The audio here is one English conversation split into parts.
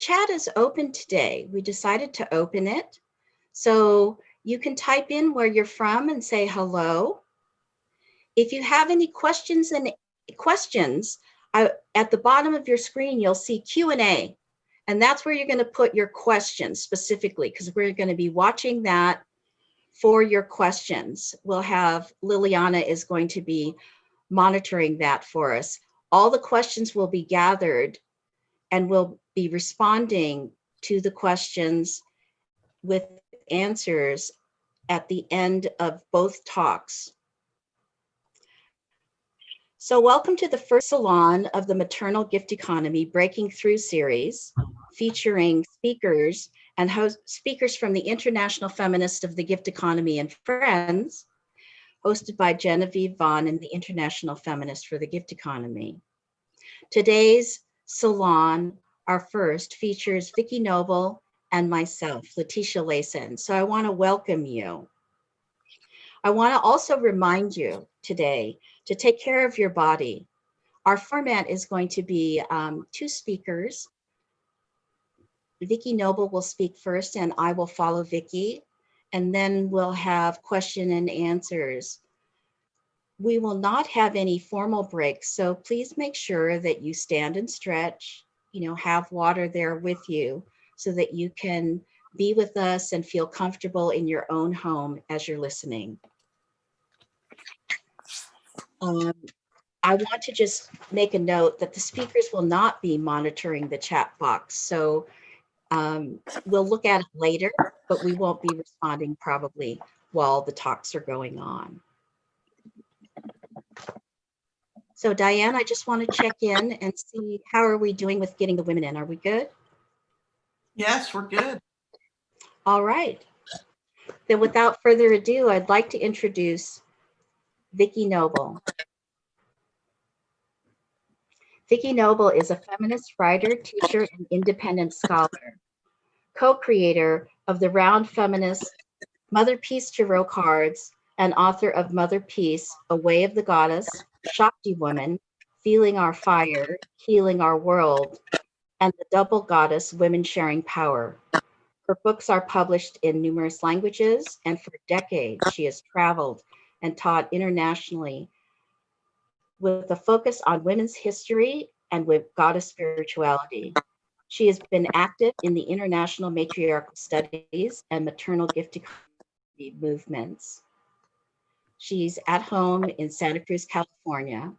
chat is open today. We decided to open it. So you can type in where you're from and say hello. If you have any questions, at the bottom of your screen, you'll see Q&A. And that's where you're going to put your questions specifically, because we're going to be watching that for your questions. We'll have Liliana is going to be monitoring that for us. All the questions will be gathered and we'll be responding to the questions with answers at the end of both talks. So welcome to the first salon of the Maternal Gift Economy Breaking Through series, featuring speakers and speakers from the International Feminist of the Gift Economy and Friends, hosted by Genevieve Vaughn and the International Feminist for the Gift Economy. Today's salon, our first, features Vicki Noble and myself, Letecia Layson. So I want to welcome you. I want to also remind you today to take care of your body. Our format is going to be two speakers. Vicki Noble will speak first and I will follow Vicki, and then we'll have question and answers. We will not have any formal breaks, so please make sure that you stand and stretch, have water there with you so that you can be with us and feel comfortable in your own home as you're listening. I want to just make a note that the speakers will not be monitoring the chat box. So we'll look at it later, but we won't be responding probably while the talks are going on. So Diane, I just want to check in and see how are we doing with getting the women in? Are we good? Yes, we're good. All right. Then without further ado, I'd like to introduce Vicki Noble. Vicki Noble is a feminist writer, teacher, and independent scholar, co-creator of the Round Feminist Mother Peace Tarot cards, and author of Mother Peace, A Way of the Goddess, Shakti Woman, Feeling Our Fire, Healing Our World, and The Double Goddess, Women Sharing Power. Her books are published in numerous languages, and for decades she has traveled and taught internationally with a focus on women's history and with goddess spirituality. She has been active in the international matriarchal studies and maternal gift economy movements. She's at home in Santa Cruz, California.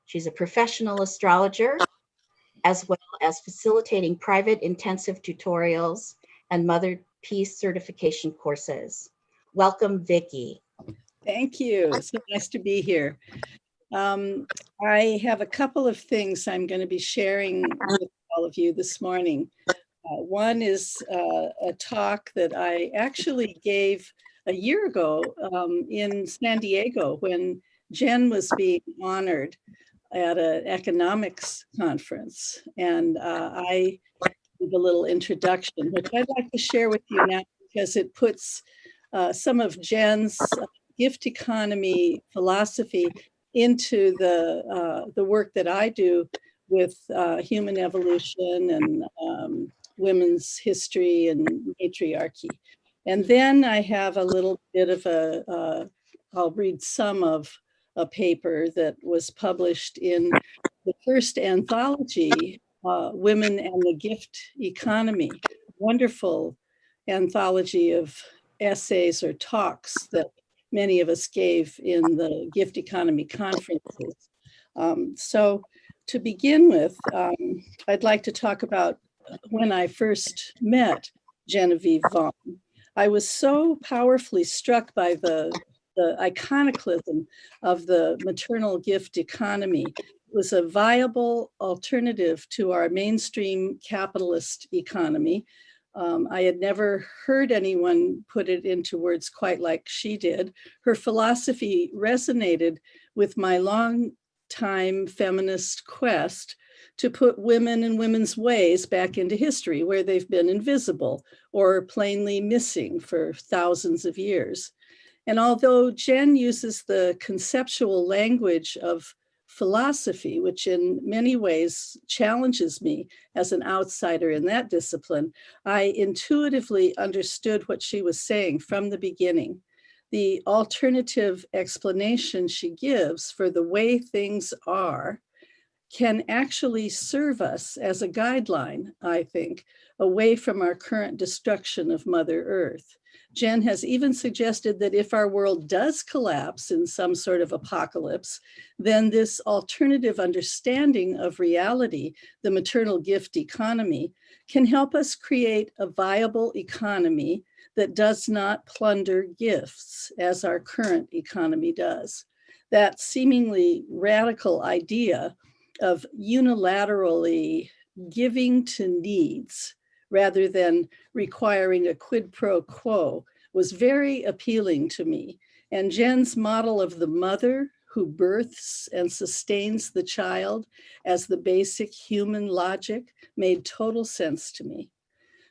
She's a professional astrologer, as well as facilitating private intensive tutorials and Mother Peace certification courses. Welcome, Vicki. Thank you. It's so nice to be here. I have a couple of things I'm going to be sharing with all of you this morning. One is a talk that I actually gave a year ago in San Diego when Jen was being honored at an economics conference. And I did a little introduction, which I'd like to share with you now because it puts some of Jen's gift economy philosophy into the work that I do with human evolution and women's history and matriarchy. And then I have a little bit of I'll read some of a paper that was published in the first anthology, Women and the Gift Economy, wonderful anthology of essays or talks that many of us gave in the gift economy conferences. So to begin with, I'd like to talk about when I first met Genevieve Vaughn. I was so powerfully struck by the iconoclasm of the maternal gift economy. It was a viable alternative to our mainstream capitalist economy. I had never heard anyone put it into words quite like she did. Her philosophy resonated with my long-time feminist quest to put women and women's ways back into history where they've been invisible or plainly missing for thousands of years. And although Jen uses the conceptual language of philosophy, which in many ways challenges me as an outsider in that discipline, I intuitively understood what she was saying from the beginning. The alternative explanation she gives for the way things are can actually serve us as a guideline, I think, away from our current destruction of Mother Earth. Jen has even suggested that if our world does collapse in some sort of apocalypse, then this alternative understanding of reality, the maternal gift economy, can help us create a viable economy that does not plunder gifts as our current economy does. That seemingly radical idea of unilaterally giving to needs rather than requiring a quid pro quo was very appealing to me. And Jen's model of the mother who births and sustains the child as the basic human logic made total sense to me.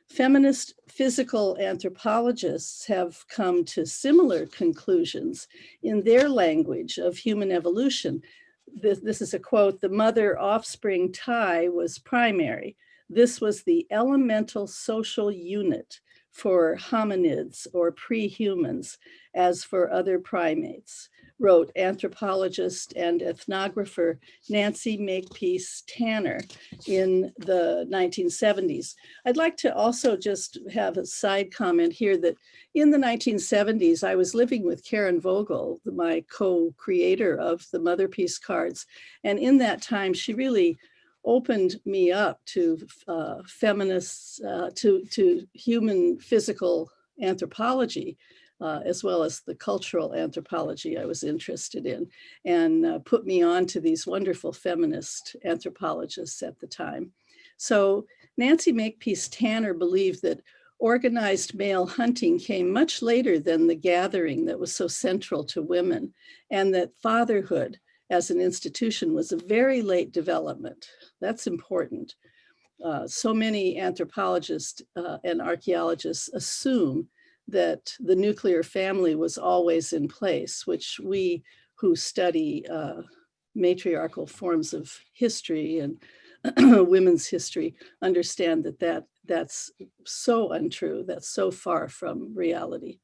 Feminist physical anthropologists have come to similar conclusions in their language of human evolution. This is a quote: "The mother-offspring tie was primary. This was the elemental social unit for hominids or pre-humans, as for other primates," wrote anthropologist and ethnographer Nancy Makepeace Tanner in the 1970s. I'd like to also just have a side comment here that in the 1970s, I was living with Karen Vogel, my co-creator of the Mother Peace cards. And in that time, she really opened me up to feminists, to human physical anthropology, as well as the cultural anthropology I was interested in, and put me on to these wonderful feminist anthropologists at the time. So Nancy Makepeace Tanner believed that organized male hunting came much later than the gathering that was so central to women, and that fatherhood as an institution was a very late development. That's important. So many anthropologists and archaeologists assume that the nuclear family was always in place, which we who study matriarchal forms of history and women's history understand that that's so untrue, that's so far from reality.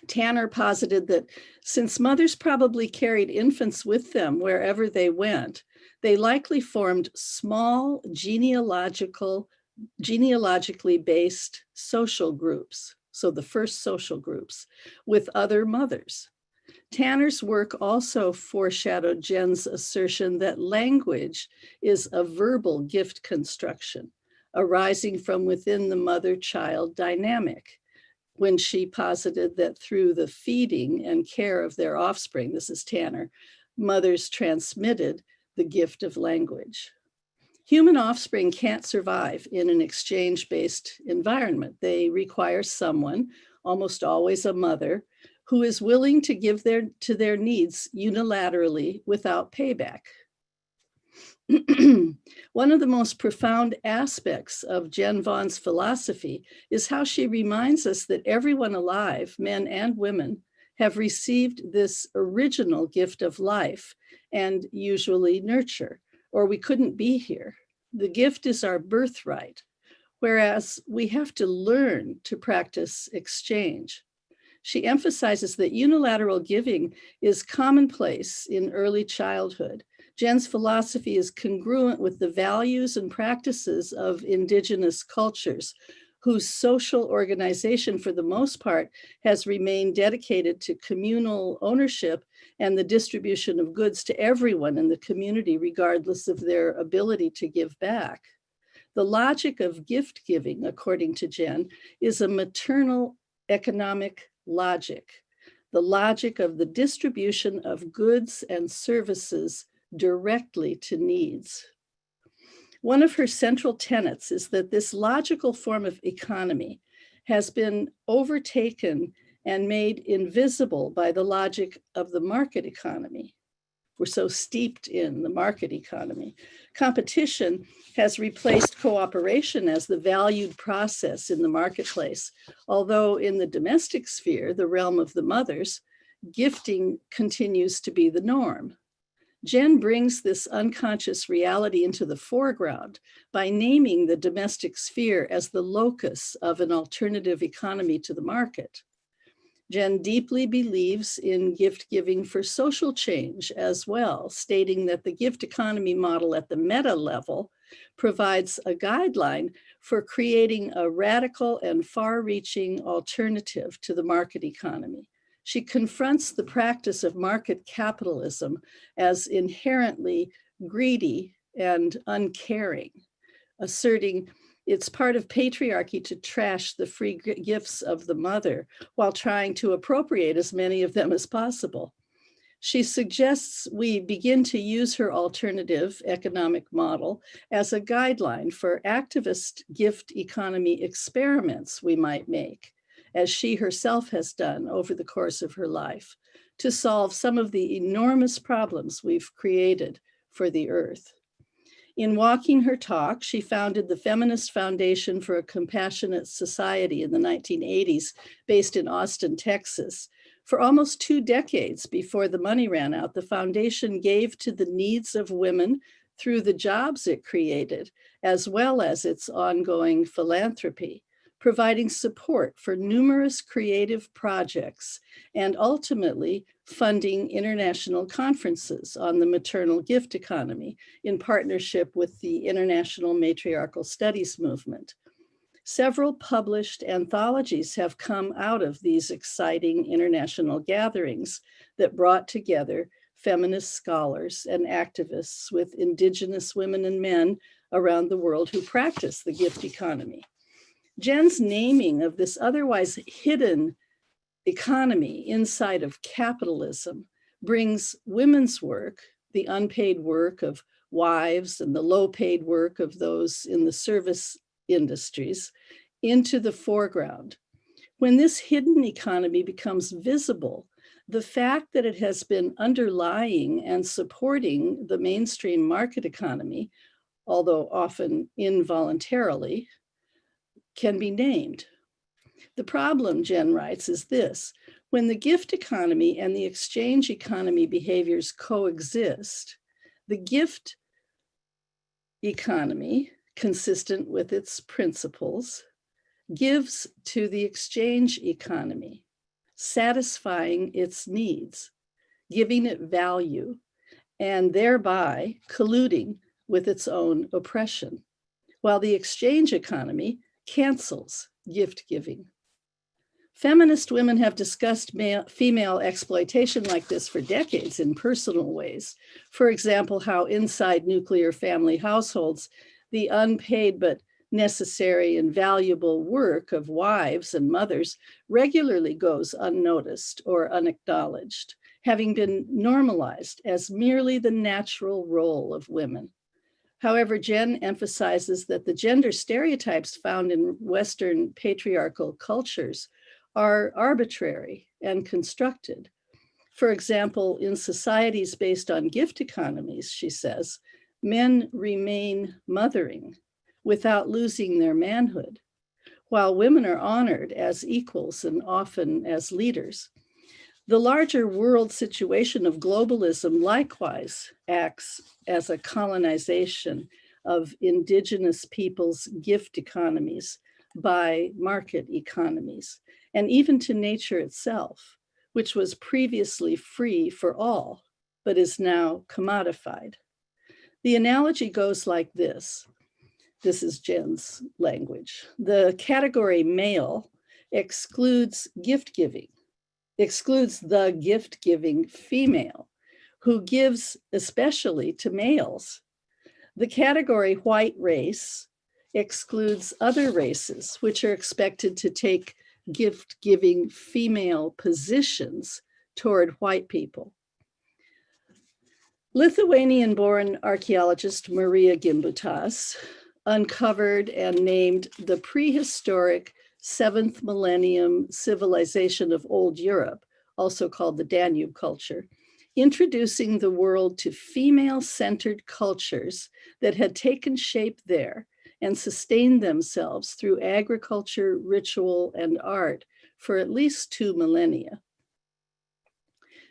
Tanner posited that since mothers probably carried infants with them wherever they went, they likely formed small genealogically based social groups, so the first social groups, with other mothers. Tanner's work also foreshadowed Jen's assertion that language is a verbal gift construction arising from within the mother-child dynamic, when she posited that through the feeding and care of their offspring, this is Tanner, mothers transmitted the gift of language. Human offspring can't survive in an exchange-based environment. They require someone, almost always a mother, who is willing to give to their needs unilaterally without payback. One of the most profound aspects of Jen Vaughn's philosophy is how she reminds us that everyone alive, men and women, have received this original gift of life and usually nurture, or we couldn't be here. The gift is our birthright, whereas we have to learn to practice exchange. She emphasizes that unilateral giving is commonplace in early childhood. Jen's philosophy is congruent with the values and practices of indigenous cultures, whose social organization, for the most part, has remained dedicated to communal ownership and the distribution of goods to everyone in the community, regardless of their ability to give back. The logic of gift giving, according to Jen, is a maternal economic logic, the logic of the distribution of goods and services directly to needs. One of her central tenets is that this logical form of economy has been overtaken and made invisible by the logic of the market economy. We're so steeped in the market economy. Competition has replaced cooperation as the valued process in the marketplace, although in the domestic sphere, the realm of the mothers, gifting continues to be the norm. Jen brings this unconscious reality into the foreground by naming the domestic sphere as the locus of an alternative economy to the market. Jen deeply believes in gift giving for social change as well, stating that the gift economy model at the meta level provides a guideline for creating a radical and far-reaching alternative to the market economy. She confronts the practice of market capitalism as inherently greedy and uncaring, asserting it's part of patriarchy to trash the free gifts of the mother while trying to appropriate as many of them as possible. She suggests we begin to use her alternative economic model as a guideline for activist gift economy experiments we might make, as she herself has done over the course of her life, to solve some of the enormous problems we've created for the earth. In walking her talk, she founded the Feminist Foundation for a Compassionate Society in the 1980s, based in Austin, Texas. For almost 2 decades before the money ran out, the foundation gave to the needs of women through the jobs it created, as well as its ongoing philanthropy, providing support for numerous creative projects and ultimately funding international conferences on the maternal gift economy in partnership with the International Matriarchal Studies Movement. Several published anthologies have come out of these exciting international gatherings that brought together feminist scholars and activists with Indigenous women and men around the world who practice the gift economy. Jen's naming of this otherwise hidden economy inside of capitalism brings women's work, the unpaid work of wives and the low paid work of those in the service industries, into the foreground. When this hidden economy becomes visible, the fact that it has been underlying and supporting the mainstream market economy, although often involuntarily, can be named. The problem, Jen writes, is this: when the gift economy and the exchange economy behaviors coexist, the gift economy, consistent with its principles, gives to the exchange economy, satisfying its needs, giving it value, and thereby colluding with its own oppression, while the exchange economy cancels gift giving. Feminist women have discussed female exploitation like this for decades in personal ways. For example, how inside nuclear family households, the unpaid but necessary and valuable work of wives and mothers regularly goes unnoticed or unacknowledged, having been normalized as merely the natural role of women. However, Jen emphasizes that the gender stereotypes found in Western patriarchal cultures are arbitrary and constructed. For example, in societies based on gift economies, she says, men remain mothering without losing their manhood, while women are honored as equals and often as leaders. The larger world situation of globalism likewise acts as a colonization of indigenous peoples' gift economies by market economies, and even to nature itself, which was previously free for all, but is now commodified. The analogy goes like this. This is Jen's language. The category male excludes the gift-giving female, who gives especially to males. The category white race excludes other races, which are expected to take gift-giving female positions toward white people. Lithuanian-born archaeologist Maria Gimbutas uncovered and named the prehistoric 7th millennium civilization of Old Europe, also called the Danube culture, introducing the world to female-centered cultures that had taken shape there and sustained themselves through agriculture, ritual, and art for at least 2 millennia.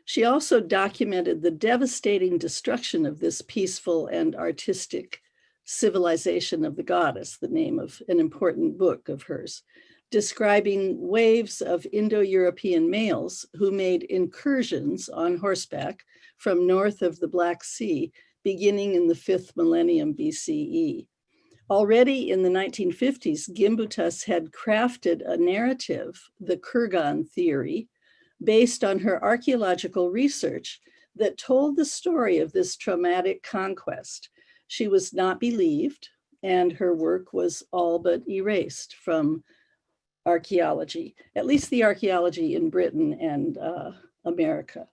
She also documented the devastating destruction of this peaceful and artistic civilization of the goddess, the name of an important book of hers, describing waves of Indo-European males who made incursions on horseback from north of the Black Sea, beginning in the 5th millennium BCE. Already in the 1950s, Gimbutas had crafted a narrative, the Kurgan theory, based on her archaeological research that told the story of this traumatic conquest. She was not believed, and her work was all but erased from archaeology, at least the archaeology in Britain and America.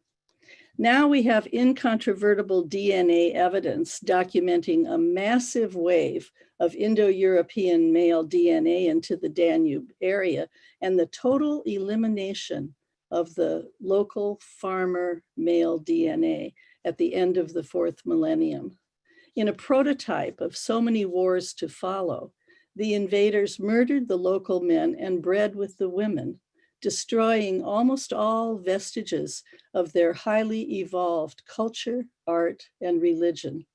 Now we have incontrovertible DNA evidence documenting a massive wave of Indo-European male DNA into the Danube area and the total elimination of the local farmer male DNA at the end of the 4th millennium. In a prototype of so many wars to follow, the invaders murdered the local men and bred with the women, destroying almost all vestiges of their highly evolved culture, art, and religion,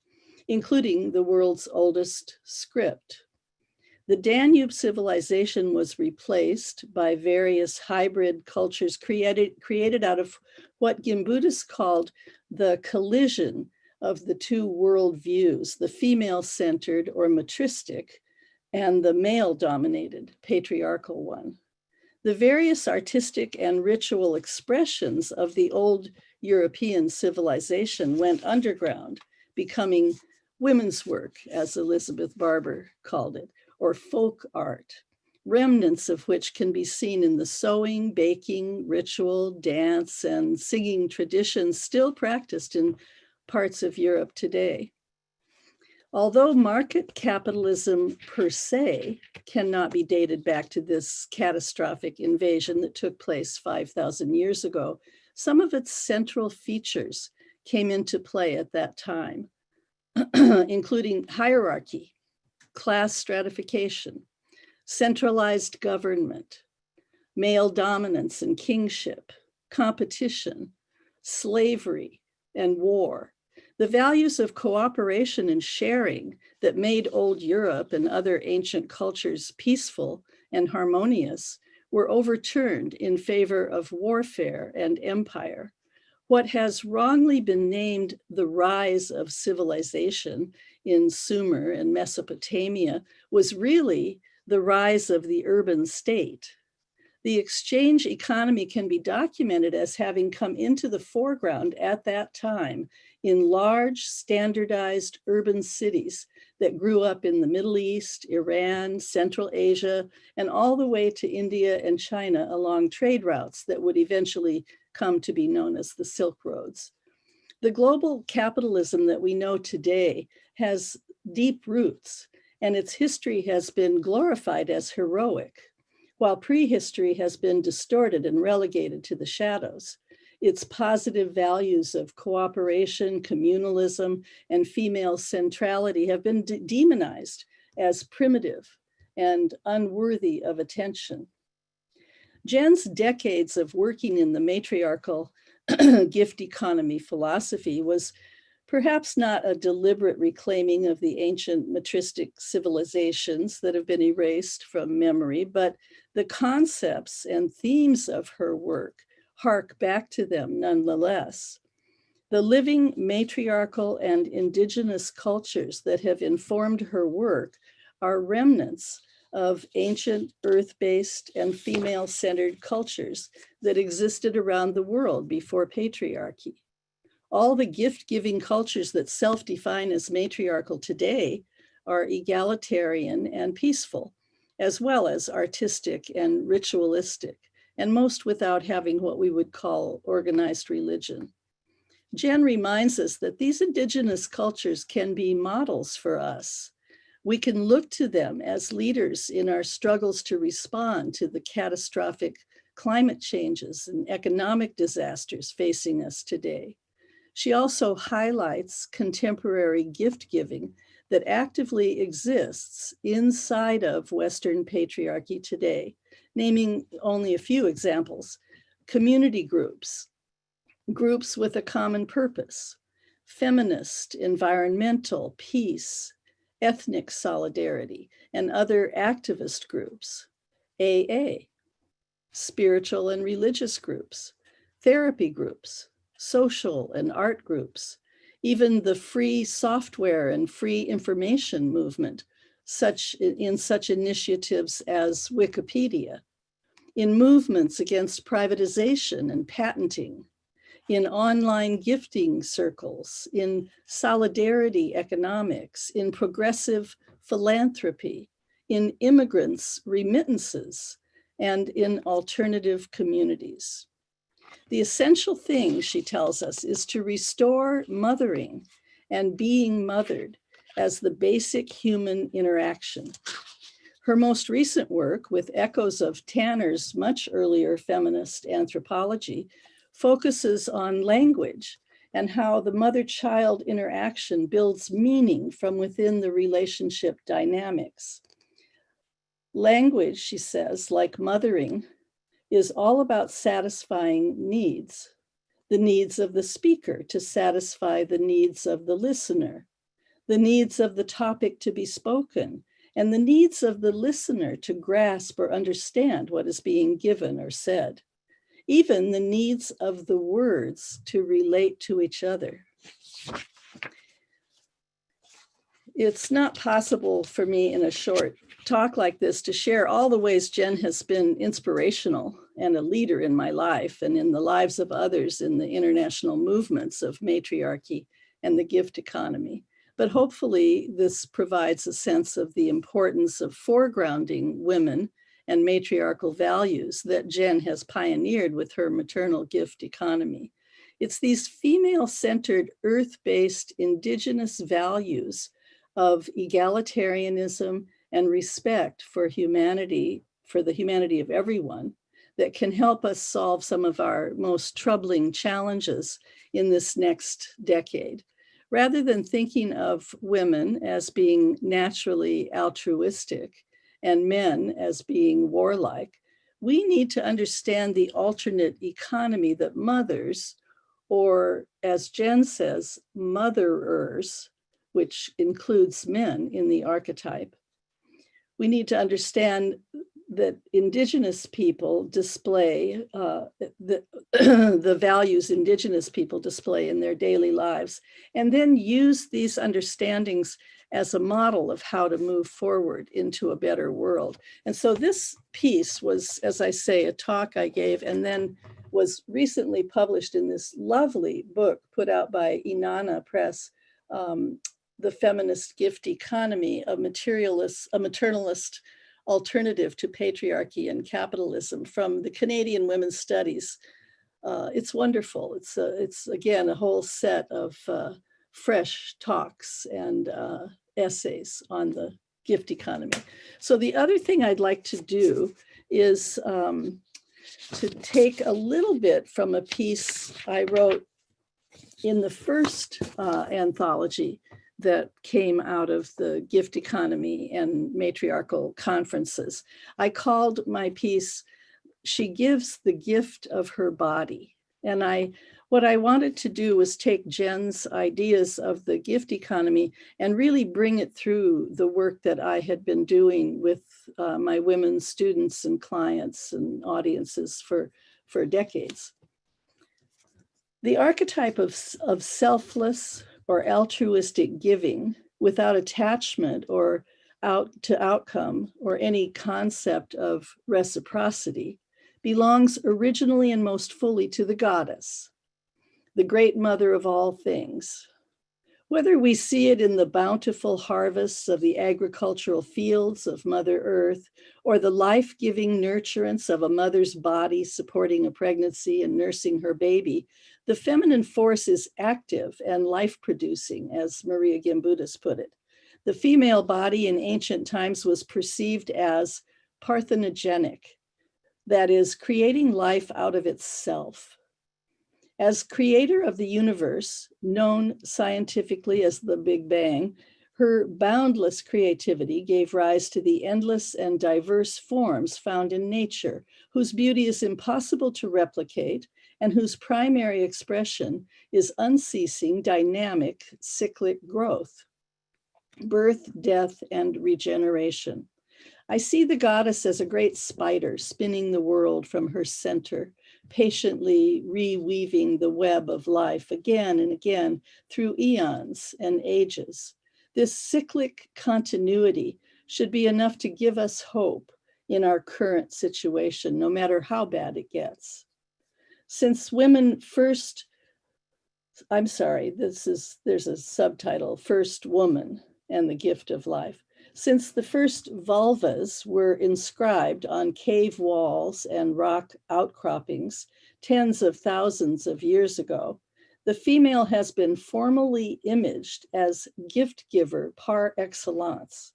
including the world's oldest script. The Danube civilization was replaced by various hybrid cultures created out of what Gimbutas called the collision of the two worldviews, the female-centered or matristic, and the male-dominated patriarchal one. The various artistic and ritual expressions of the old European civilization went underground, becoming women's work, as Elizabeth Barber called it, or folk art, remnants of which can be seen in the sewing, baking, ritual, dance, and singing traditions still practiced in parts of Europe today. Although market capitalism per se cannot be dated back to this catastrophic invasion that took place 5,000 years ago, some of its central features came into play at that time, including hierarchy, class stratification, centralized government, male dominance and kingship, competition, slavery, and war. The values of cooperation and sharing that made old Europe and other ancient cultures peaceful and harmonious were overturned in favor of warfare and empire. What has wrongly been named the rise of civilization in Sumer and Mesopotamia was really the rise of the urban state. The exchange economy can be documented as having come into the foreground at that time in large, standardized urban cities that grew up in the Middle East, Iran, Central Asia, and all the way to India and China along trade routes that would eventually come to be known as the Silk Roads. The global capitalism that we know today has deep roots, and its history has been glorified as heroic, while prehistory has been distorted and relegated to the shadows. Its positive values of cooperation, communalism, and female centrality have been demonized as primitive and unworthy of attention. Jen's decades of working in the matriarchal gift economy philosophy was perhaps not a deliberate reclaiming of the ancient matristic civilizations that have been erased from memory, but the concepts and themes of her work hark back to them nonetheless. The living matriarchal and indigenous cultures that have informed her work are remnants of ancient earth-based and female-centered cultures that existed around the world before patriarchy. All the gift-giving cultures that self-define as matriarchal today are egalitarian and peaceful, as well as artistic and ritualistic, and most without having what we would call organized religion. Jen reminds us that these indigenous cultures can be models for us. We can look to them as leaders in our struggles to respond to the catastrophic climate changes and economic disasters facing us today. She also highlights contemporary gift giving that actively exists inside of Western patriarchy today, naming only a few examples: community groups, groups with a common purpose: feminist, environmental, peace, ethnic solidarity, and other activist groups, AA, spiritual and religious groups, therapy groups, social and art groups, even the free software and free information movement, such initiatives as Wikipedia, in movements against privatization and patenting, in online gifting circles, in solidarity economics, in progressive philanthropy, in immigrants' remittances, and in alternative communities. The essential thing, she tells us, is to restore mothering and being mothered as the basic human interaction. Her most recent work, with echoes of Tanner's much earlier feminist anthropology, focuses on language and how the mother-child interaction builds meaning from within the relationship dynamics. Language, she says, like mothering, is all about satisfying needs, the needs of the speaker to satisfy the needs of the listener, the needs of the topic to be spoken, and the needs of the listener to grasp or understand what is being given or said, even the needs of the words to relate to each other. It's not possible for me in a short talk like this to share all the ways Jen has been inspirational and a leader in my life and in the lives of others in the international movements of matriarchy and the gift economy. But hopefully this provides a sense of the importance of foregrounding women and matriarchal values that Jen has pioneered with her maternal gift economy. It's these female-centered, earth-based indigenous values of egalitarianism and respect for humanity, for the humanity of everyone, that can help us solve some of our most troubling challenges in this next decade. Rather than thinking of women as being naturally altruistic and men as being warlike, we need to understand the alternate economy that mothers, or as Jen says, motherers, which includes men in the archetype. We need to understand that indigenous people display the values indigenous people display in their daily lives, and then use these understandings as a model of how to move forward into a better world. And so this piece was, as I say, a talk I gave, and then was recently published in this lovely book put out by Inanna Press, The Feminist Gift Economy, a maternalist alternative to patriarchy and capitalism, from the Canadian Women's Studies. It's wonderful. It's again, a whole set of fresh talks and essays on the gift economy. So the other thing I'd like to do is to take a little bit from a piece I wrote in the first anthology that came out of the gift economy and matriarchal conferences. I called my piece, "She Gives the Gift of Her Body." And what I wanted to do was take Jen's ideas of the gift economy and really bring it through the work that I had been doing with my women students and clients and audiences for decades. The archetype of selfless or altruistic giving without attachment or outcome or any concept of reciprocity belongs originally and most fully to the goddess, the great mother of all things. Whether we see it in the bountiful harvests of the agricultural fields of Mother Earth, or the life-giving nurturance of a mother's body supporting a pregnancy and nursing her baby, the feminine force is active and life-producing, as Maria Gimbutas put it. The female body in ancient times was perceived as parthenogenic, that is, creating life out of itself. As creator of the universe, known scientifically as the Big Bang, her boundless creativity gave rise to the endless and diverse forms found in nature, whose beauty is impossible to replicate and whose primary expression is unceasing, dynamic, cyclic growth, birth, death, and regeneration. I see the goddess as a great spider spinning the world from her center, patiently reweaving the web of life again and again through eons and ages. This cyclic continuity should be enough to give us hope in our current situation, no matter how bad it gets. Since women first, there's a subtitle, First Woman and the Gift of Life. Since the first vulvas were inscribed on cave walls and rock outcroppings tens of thousands of years ago, the female has been formally imaged as gift giver par excellence.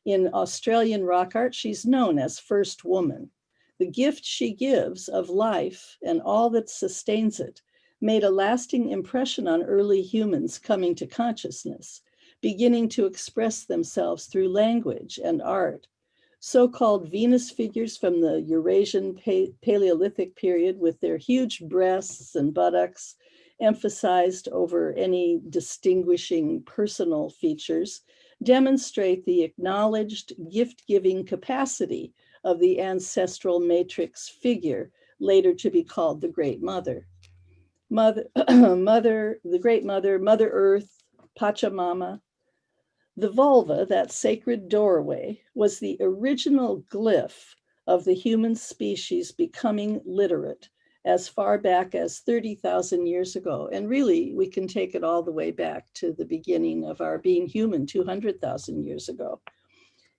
In Australian rock art, she's known as First Woman. The gift she gives of life and all that sustains it made a lasting impression on early humans coming to consciousness, beginning to express themselves through language and art. So-called Venus figures from the Eurasian Paleolithic period with their huge breasts and buttocks emphasized over any distinguishing personal features demonstrate the acknowledged gift-giving capacity of the ancestral matrix figure, later to be called the Great Mother. The Great Mother, Mother Earth, Pachamama. The vulva, that sacred doorway, was the original glyph of the human species becoming literate as far back as 30,000 years ago. And really, we can take it all the way back to the beginning of our being human 200,000 years ago.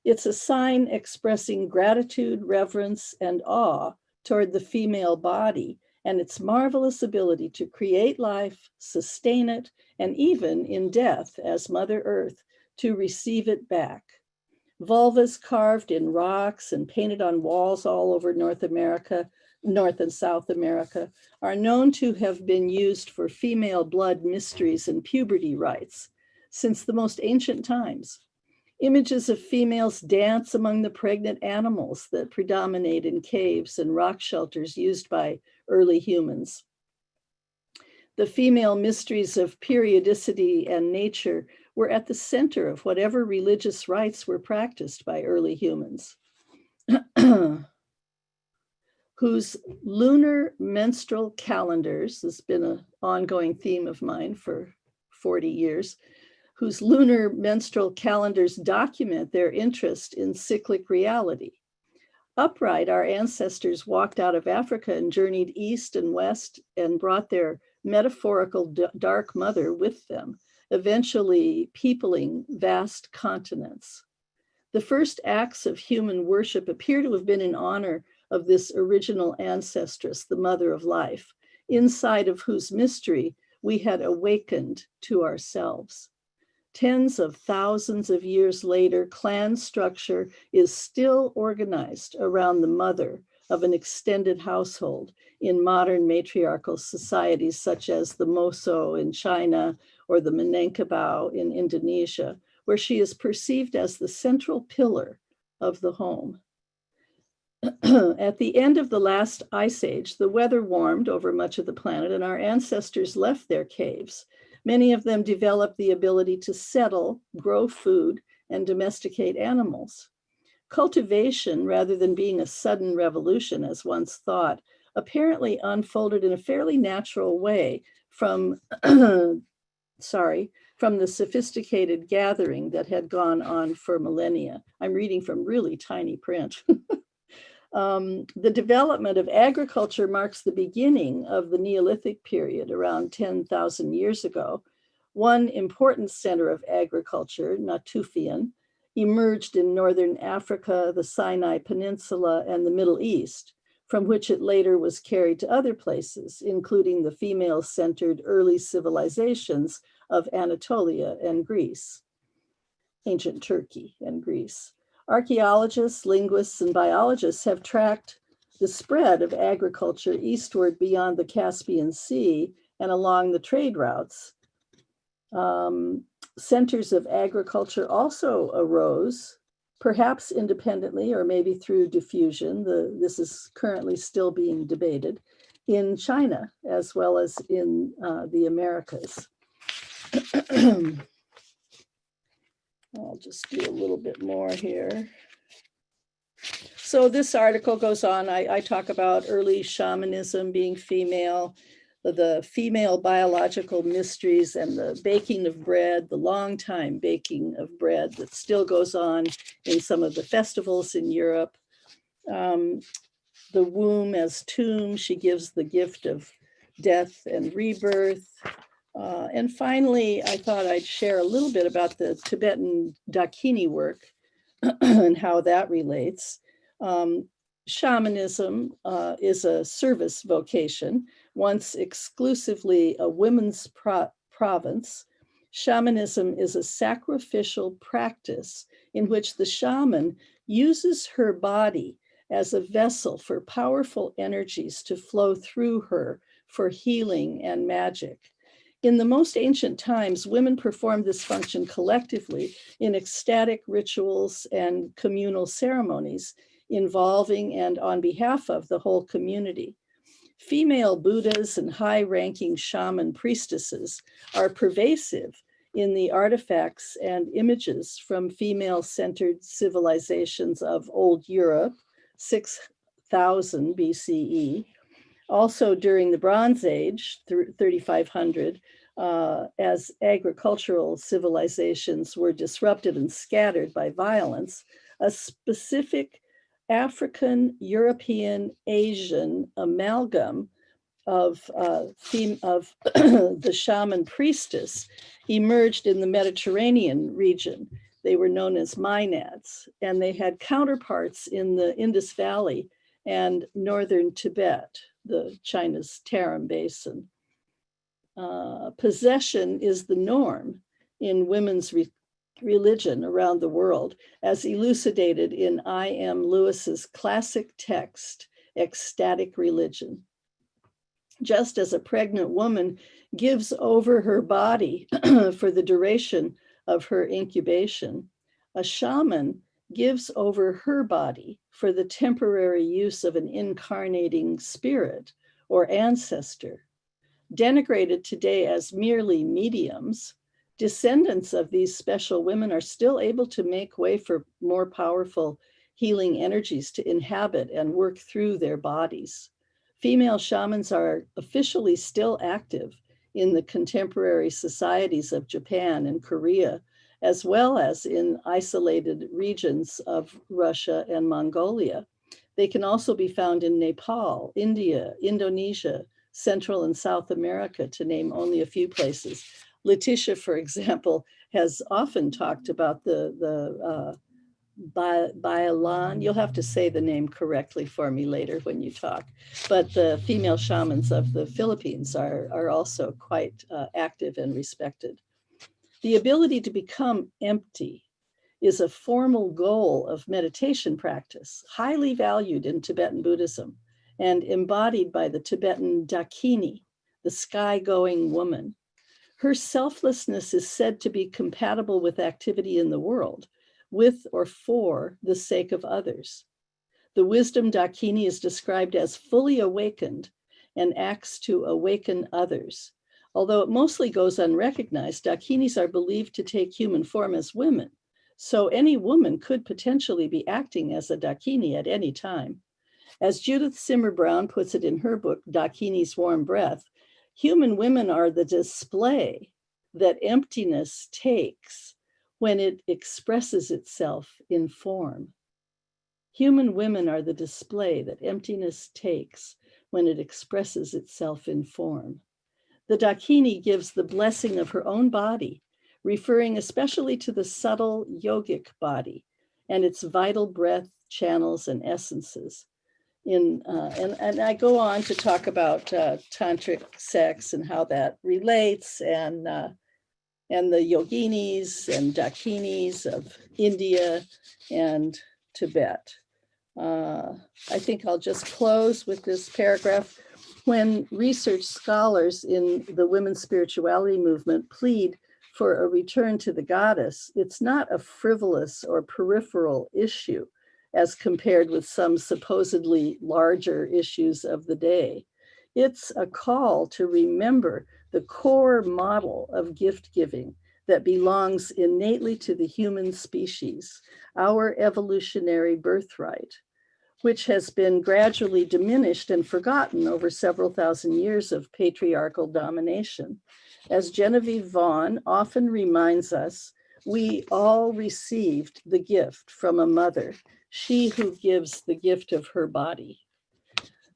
It's a sign expressing gratitude, reverence, and awe toward the female body and its marvelous ability to create life, sustain it, and even in death, as Mother Earth, to receive it back. Vulvas carved in rocks and painted on walls all over North and South America, are known to have been used for female blood mysteries and puberty rites since the most ancient times. Images of females dance among the pregnant animals that predominate in caves and rock shelters used by early humans. The female mysteries of periodicity and nature were at the center of whatever religious rites were practiced by early humans, whose lunar menstrual calendars, this has been an ongoing theme of mine for 40 years, whose lunar menstrual calendars document their interest in cyclic reality. Upright, our ancestors walked out of Africa and journeyed east and west and brought their metaphorical dark mother with them, eventually peopling vast continents. The first acts of human worship appear to have been in honor of this original ancestress, the mother of life, inside of whose mystery we had awakened to ourselves. Tens of thousands of years later, clan structure is still organized around the mother of an extended household in modern matriarchal societies such as the Moso in China or the Minangkabau in Indonesia, where she is perceived as the central pillar of the home. At the end of the last ice age, the weather warmed over much of the planet and our ancestors left their caves. Many of them developed the ability to settle, grow food, and domesticate animals. Cultivation, rather than being a sudden revolution as once thought, apparently unfolded in a fairly natural way from, from the sophisticated gathering that had gone on for millennia. I'm reading from really tiny print. The development of agriculture marks the beginning of the Neolithic period around 10,000 years ago. One important center of agriculture, Natufian, emerged in Northern Africa, the Sinai Peninsula, and the Middle East, from which it later was carried to other places, including the female-centered early civilizations of Anatolia and Greece, ancient Turkey and Greece. Archaeologists, linguists, and biologists have tracked the spread of agriculture eastward beyond the Caspian Sea and along the trade routes. Centers of agriculture also arose, perhaps independently or maybe through diffusion. This is currently still being debated in China as well as in the Americas. I'll just do a little bit more here. So this article goes on. I talk about early shamanism being female, the female biological mysteries and the baking of bread, the long time baking of bread that still goes on in some of the festivals in Europe. The womb as tomb, she gives the gift of death and rebirth. And finally, I thought I'd share a little bit about the Tibetan Dakini work and how that relates. Shamanism is a service vocation, once exclusively a women's province. Shamanism is a sacrificial practice in which the shaman uses her body as a vessel for powerful energies to flow through her for healing and magic. In the most ancient times, women performed this function collectively in ecstatic rituals and communal ceremonies involving and on behalf of the whole community. Female Buddhas and high-ranking shaman priestesses are pervasive in the artifacts and images from female-centered civilizations of Old Europe, 6000 BCE, also during the Bronze Age, 3500, as agricultural civilizations were disrupted and scattered by violence, a specific African, European, Asian amalgam of the shaman priestess emerged in the Mediterranean region. They were known as Maenads, and they had counterparts in the Indus Valley and northern Tibet, China's Tarim Basin. Possession is the norm in women's religion around the world, as elucidated in I.M. Lewis's classic text, Ecstatic Religion. Just as a pregnant woman gives over her body for the duration of her incubation, a shaman gives over her body for the temporary use of an incarnating spirit or ancestor. Denigrated today as merely mediums, descendants of these special women are still able to make way for more powerful healing energies to inhabit and work through their bodies. Female shamans are officially still active in the contemporary societies of Japan and Korea, as well as in isolated regions of Russia and Mongolia. They can also be found in Nepal, India, Indonesia, Central and South America, to name only a few places. Letecia, for example, has often talked about the Bayalan. You'll have to say the name correctly for me later when you talk. But the female shamans of the Philippines are also quite active and respected. The ability to become empty is a formal goal of meditation practice, highly valued in Tibetan Buddhism and embodied by the Tibetan Dakini, the sky-going woman. Her selflessness is said to be compatible with activity in the world, with or for the sake of others. The wisdom Dakini is described as fully awakened and acts to awaken others. Although it mostly goes unrecognized, Dakinis are believed to take human form as women. So any woman could potentially be acting as a Dakini at any time. As Judith Simmer Brown puts it in her book, Dakini's Warm Breath, human women are the display that emptiness takes when it expresses itself in form. Human women are the display that emptiness takes when it expresses itself in form. The Dakini gives the blessing of her own body, referring especially to the subtle yogic body and its vital breath, channels, and essences. And I go on to talk about tantric sex and how that relates, and the yoginis and dakinis of India and Tibet. I think I'll just close with this paragraph. When research scholars in the women's spirituality movement plead for a return to the goddess, it's not a frivolous or peripheral issue as compared with some supposedly larger issues of the day. It's a call to remember the core model of gift giving that belongs innately to the human species, our evolutionary birthright, which has been gradually diminished and forgotten over several thousand years of patriarchal domination. As Genevieve Vaughn often reminds us, we all received the gift from a mother, she who gives the gift of her body.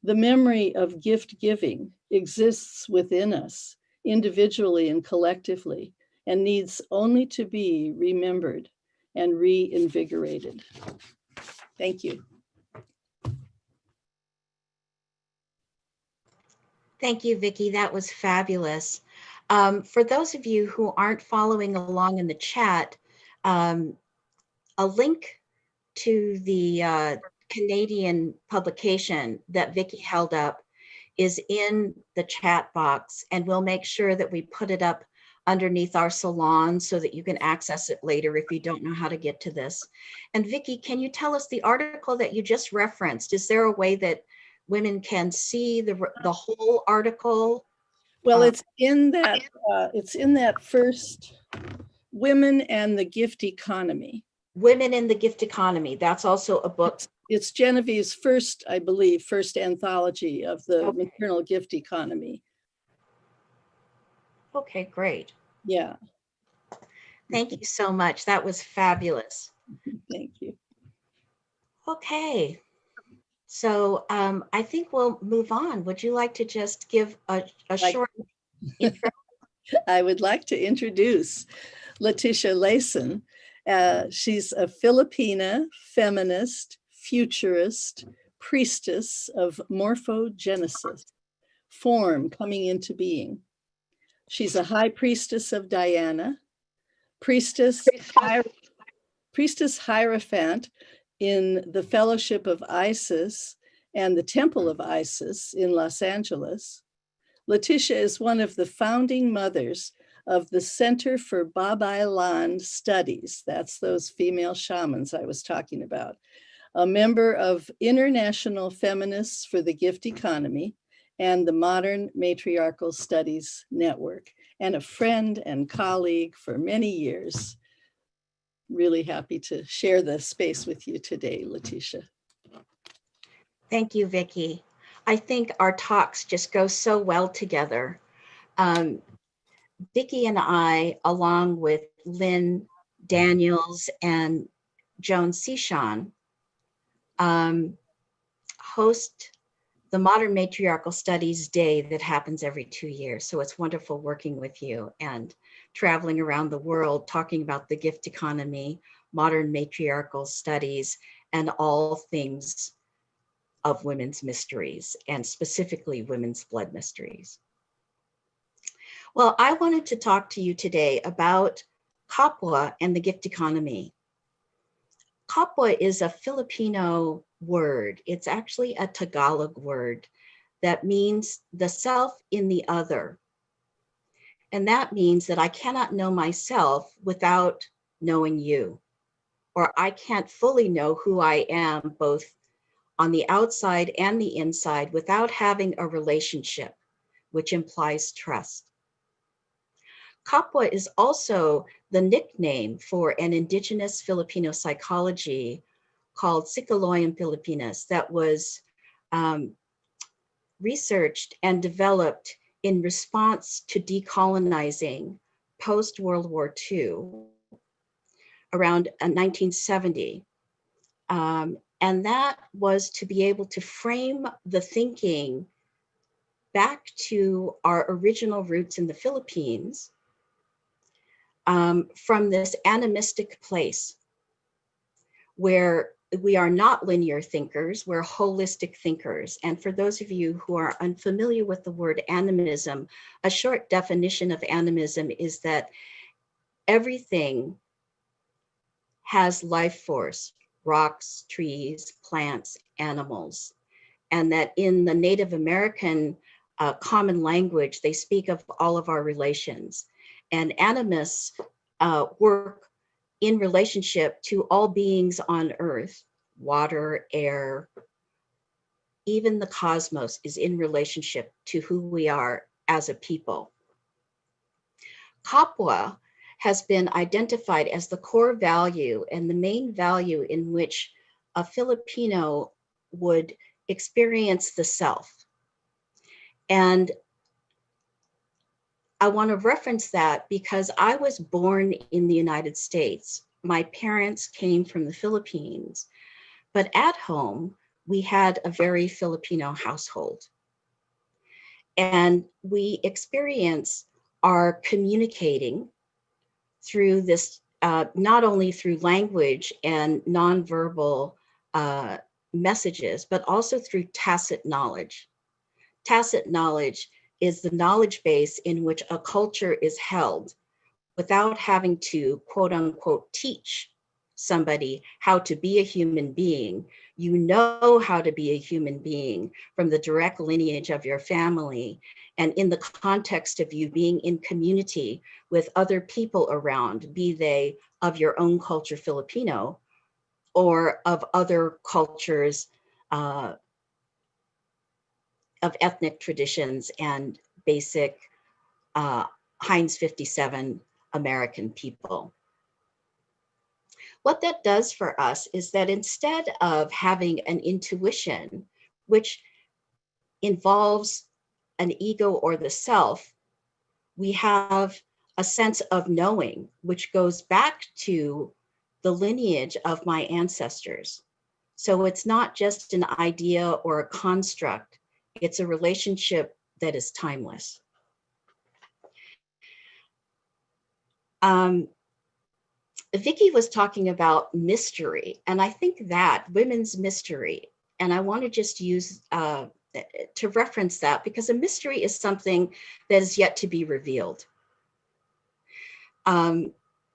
The memory of gift giving exists within us, individually and collectively, and needs only to be remembered and reinvigorated. Thank you. Thank you, Vicki. That was fabulous. For those of you who aren't following along in the chat, a link to the Canadian publication that Vicki held up is in the chat box, and we'll make sure that we put it up underneath our salon so that you can access it later if you don't know how to get to this. And Vicki, can you tell us the article that you just referenced? Is there a way that women can see the whole article? Well, it's in that first, Women and the Gift Economy. Women in the Gift Economy. That's also a book. It's Genevieve's first, I believe, first anthology of the maternal gift economy. Okay, great. Yeah. Thank you so much. That was fabulous. Thank you. Okay. So I think we'll move on. Would you like to just give a short intro? I would like to introduce Letecia Layson. She's a Filipina, feminist, futurist, priestess of morphogenesis, form coming into being. She's a high priestess of Diana, priestess Hierophant in the Fellowship of Isis and the Temple of Isis in Los Angeles. Letecia is one of the founding mothers of the Center for Babaylan Studies. That's those female shamans I was talking about. A member of International Feminists for the Gift Economy and the Modern Matriarchal Studies Network, and a friend and colleague for many years. Really happy to share the space with you today, Letecia. Thank you, Vicki. I think our talks just go so well together. Vicki and I, along with Lynn Daniels and Joan Sishan, host the Modern Matriarchal Studies Day that happens every 2 years. So it's wonderful working with you and traveling around the world, talking about the gift economy, modern matriarchal studies, and all things of women's mysteries, and specifically women's blood mysteries. Well, I wanted to talk to you today about kapwa and the gift economy. Kapwa is a Filipino word. It's actually a Tagalog word that means the self in the other. And that means that I cannot know myself without knowing you, or I can't fully know who I am both on the outside and the inside without having a relationship, which implies trust. Kapwa is also the nickname for an indigenous Filipino psychology called Psicologian Filipinas that was researched and developed in response to decolonizing post-World War II around 1970. And that was to be able to frame the thinking back to our original roots in the Philippines from this animistic place where we are not linear thinkers, we're holistic thinkers. And for those of you who are unfamiliar with the word animism, a short definition of animism is that everything has life force, rocks, trees, plants, animals. And that in the Native American common language, they speak of all of our relations. And animists work in relationship to all beings on earth, water, air, even the cosmos is in relationship to who we are as a people. Kapwa has been identified as the core value and the main value in which a Filipino would experience the self. And I want to reference that because I was born in the United States. My parents came from the Philippines, but at home, we had a very Filipino household. And we experience our communicating through this, not only through language and nonverbal messages, but also through tacit knowledge. Tacit knowledge is the knowledge base in which a culture is held without having to, quote unquote, teach somebody how to be a human being. You know how to be a human being from the direct lineage of your family and in the context of you being in community with other people around, be they of your own culture, Filipino, or of other cultures of ethnic traditions and basic Heinz 57 American people. What that does for us is that instead of having an intuition, which involves an ego or the self, we have a sense of knowing, which goes back to the lineage of my ancestors. So it's not just an idea or a construct, it's a relationship that is timeless. Vicki was talking about mystery, and I think that women's mystery, and I want to just use to reference that because a mystery is something that is yet to be revealed. And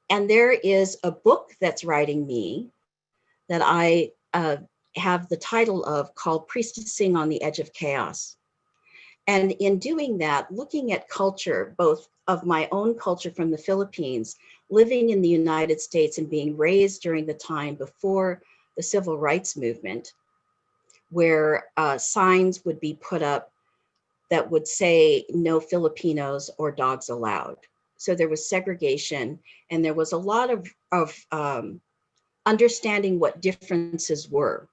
there is a book that's writing me that I have the title of called Priestessing on the Edge of Chaos. And in doing that, looking at culture, both of my own culture from the Philippines, living in the United States and being raised during the time before the civil rights movement, where signs would be put up that would say no Filipinos or dogs allowed. So there was segregation and there was a lot of understanding what differences were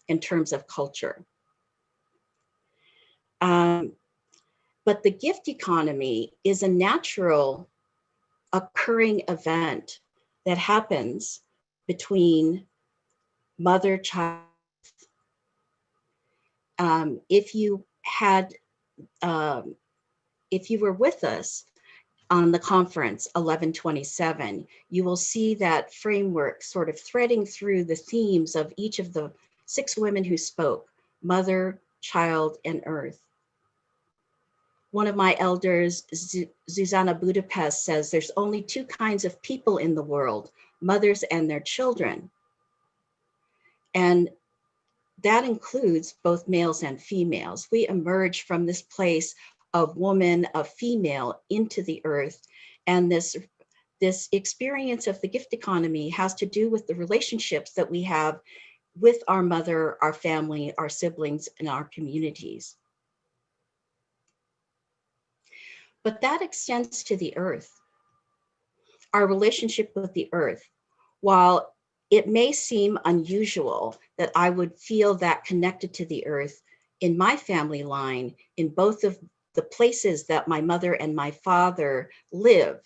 in terms of culture. But the gift economy is a natural occurring event that happens between mother, child. If you were with us on the conference 1127, you will see that framework sort of threading through the themes of each of the 6 women who spoke: mother, child, and earth. One of my elders, Zuzana Budapest, says there's only 2 kinds of people in the world: mothers and their children. And that includes both males and females. We emerge from this place of woman, of female, into the earth. And this experience of the gift economy has to do with the relationships that we have with our mother, our family, our siblings, and our communities. But that extends to the earth, our relationship with the earth. While it may seem unusual that I would feel that connected to the earth in my family line, in both of the places that my mother and my father live,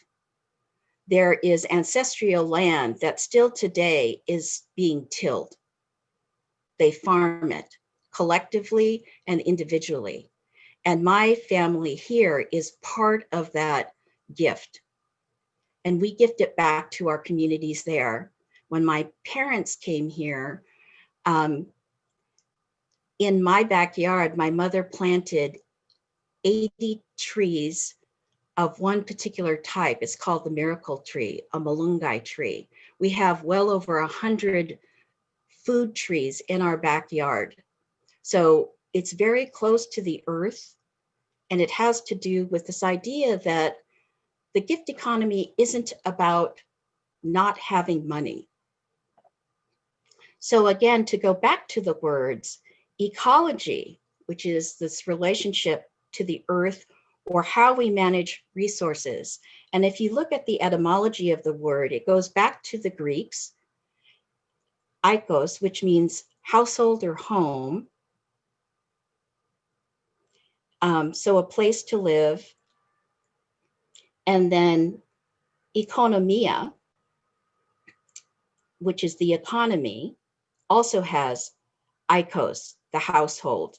there is ancestral land that still today is being tilled. They farm it collectively and individually. And my family here is part of that gift. And we gift it back to our communities there. When my parents came here, in my backyard, my mother planted 80 trees of one particular type. It's called the miracle tree, a malunggay tree. We have well over 100 food trees in our backyard. So it's very close to the earth. And it has to do with this idea that the gift economy isn't about not having money. So again, to go back to the words, ecology, which is this relationship to the earth or how we manage resources. And if you look at the etymology of the word, it goes back to the Greeks, oikos, which means household or home. So a place to live. And then economia, which is the economy, also has oikos, the household.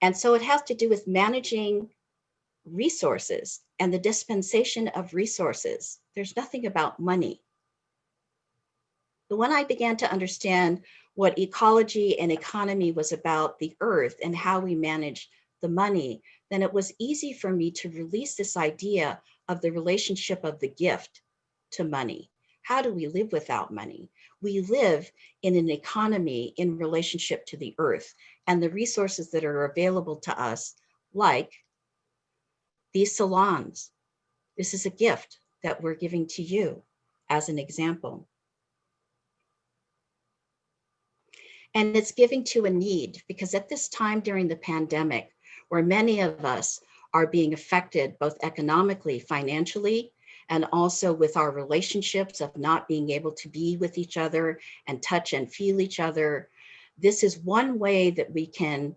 And so it has to do with managing resources and the dispensation of resources. There's nothing about money. But when I began to understand what ecology and economy was about the earth and how we manage the money, then it was easy for me to release this idea of the relationship of the gift to money. How do we live without money? We live in an economy in relationship to the earth and the resources that are available to us, like these salons. This is a gift that we're giving to you as an example. And it's giving to a need, because at this time during the pandemic, where many of us are being affected both economically, financially, and also with our relationships of not being able to be with each other and touch and feel each other, this is one way that we can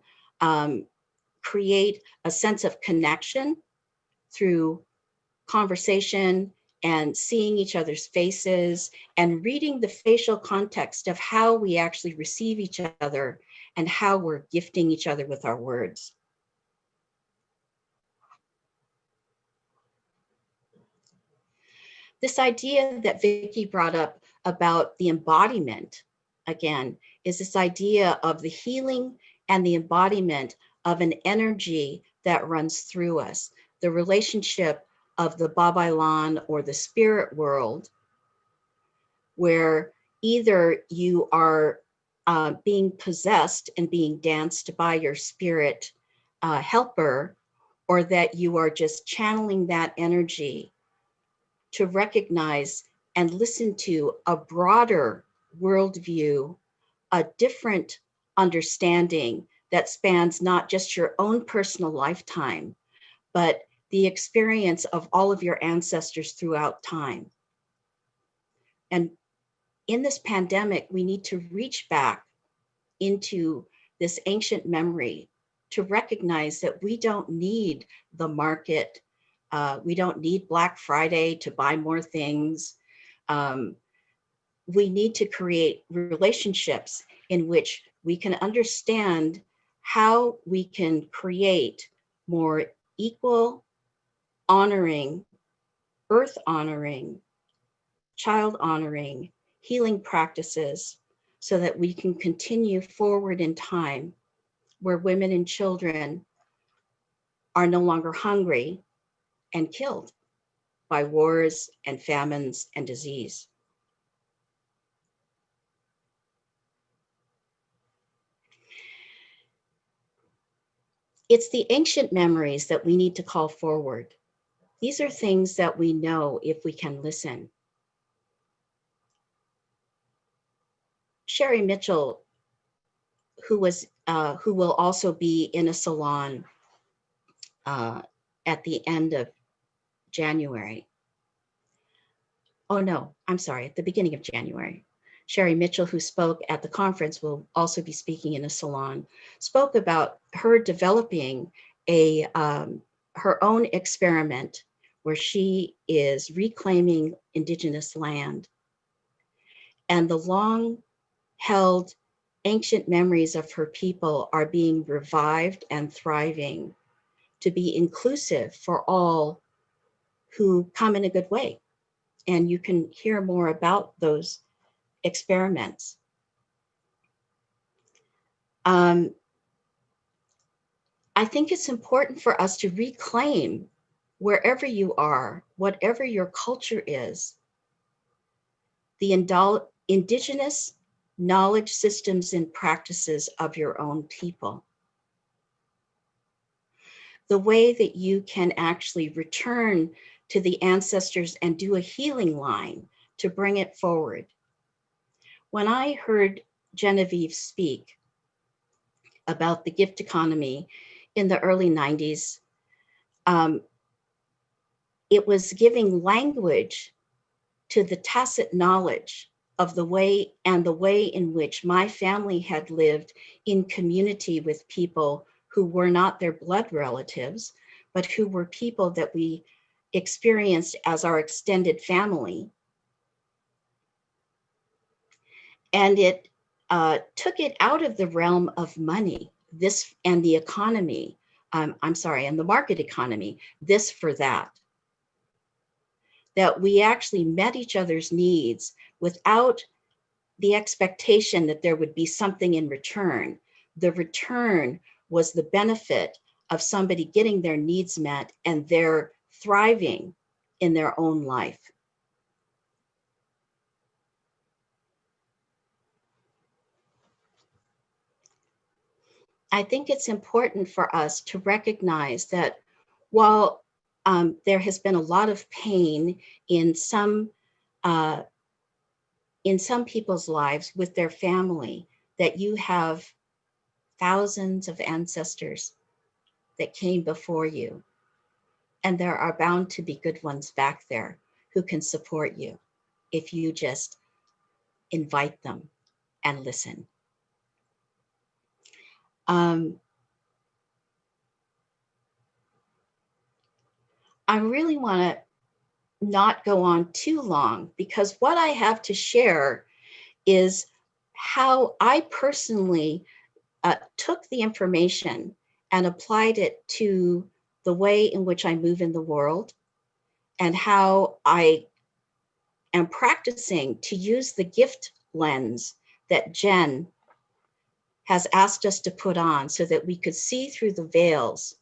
create a sense of connection through conversation and seeing each other's faces and reading the facial context of how we actually receive each other and how we're gifting each other with our words. This idea that Vicki brought up about the embodiment, again, is this idea of the healing and the embodiment of an energy that runs through us, the relationship of the Babailan or the spirit world, where either you are being possessed and being danced by your spirit helper, or that you are just channeling that energy to recognize and listen to a broader worldview, a different understanding that spans not just your own personal lifetime, but the experience of all of your ancestors throughout time. And in this pandemic, we need to reach back into this ancient memory to recognize that we don't need the market. We don't need Black Friday to buy more things. We need to create relationships in which we can understand how we can create more equal, honoring, earth honoring, child honoring, healing practices so that we can continue forward in time where women and children are no longer hungry and killed by wars and famines and disease. It's the ancient memories that we need to call forward. These are things that we know if we can listen. Sherry Mitchell, who will also be in a salon at the end of January. Oh no, I'm sorry, at the beginning of January. Sherry Mitchell, who spoke at the conference, will also be speaking in a salon, spoke about her developing her own experiment where she is reclaiming Indigenous land. And the long held ancient memories of her people are being revived and thriving to be inclusive for all who come in a good way. And you can hear more about those experiments. I think it's important for us to reclaim, wherever you are, whatever your culture is, the indigenous knowledge systems and practices of your own people. The way that you can actually return to the ancestors and do a healing line to bring it forward. When I heard Genevieve speak, about the gift economy in the early 90s, it was giving language to the tacit knowledge of the way in which my family had lived in community with people who were not their blood relatives, but who were people that we experienced as our extended family. And it took it out of the realm of money, this and the economy, and the market economy, this for that. That we actually met each other's needs without the expectation that there would be something in return. The return was the benefit of somebody getting their needs met and they're thriving in their own life. I think it's important for us to recognize that while there has been a lot of pain in some people's lives with their family, that you have thousands of ancestors that came before you. And there are bound to be good ones back there who can support you if you just invite them and listen. I really want to not go on too long, because what I have to share is how I personally took the information and applied it to the way in which I move in the world, and how I am practicing to use the gift lens that Jen has asked us to put on so that we could see through the veils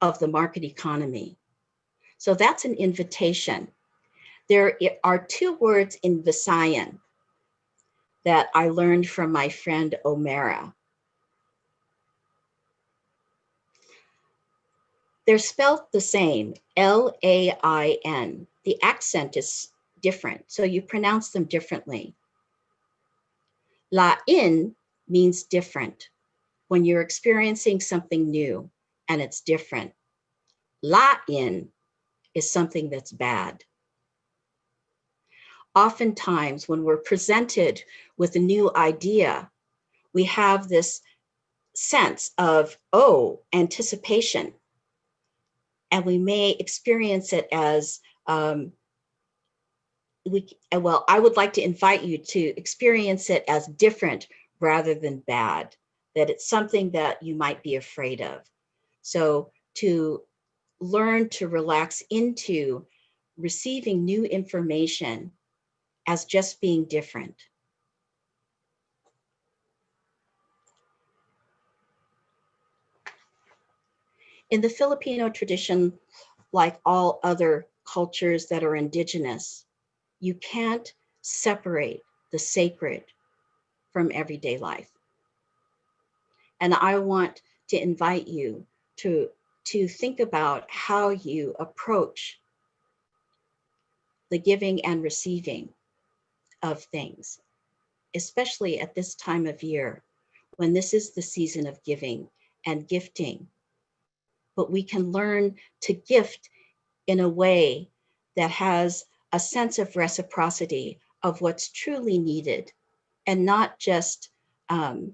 of the market economy. So that's an invitation. There are two words in Visayan that I learned from my friend Omera. They're spelled the same, L-A-I-N. The accent is different, so you pronounce them differently. Lain means different. When you're experiencing something new and it's different. Lain is something that's bad. Oftentimes, when we're presented with a new idea, we have this sense of, oh, anticipation. And we may experience it as, I would like to invite you to experience it as different rather than bad, that it's something that you might be afraid of. So to learn to relax into receiving new information as just being different. In the Filipino tradition, like all other cultures that are indigenous, you can't separate the sacred from everyday life. And I want to invite you to think about how you approach the giving and receiving of things, especially at this time of year, when this is the season of giving and gifting. But we can learn to gift in a way that has a sense of reciprocity of what's truly needed, and not just an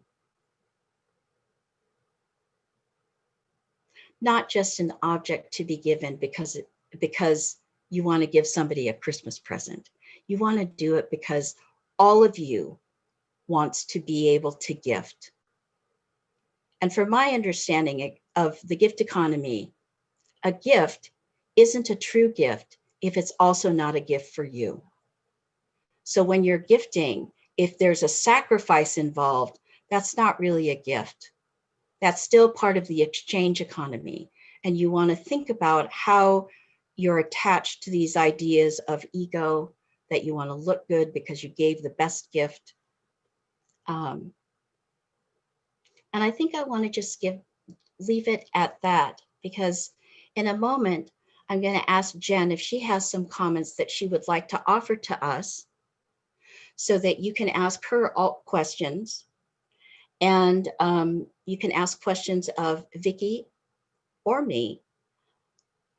object to be given because you want to give somebody a Christmas present. You want to do it because all of you wants to be able to gift. And from my understanding of the gift economy, a gift isn't a true gift if it's also not a gift for you. So when you're gifting, if there's a sacrifice involved, that's not really a gift. That's still part of the exchange economy. And you want to think about how you're attached to these ideas of ego, that you want to look good because you gave the best gift. And I think I want to just leave it at that, because in a moment, I'm going to ask Jen if she has some comments that she would like to offer to us so that you can ask her all questions. And you can ask questions of Vicki or me.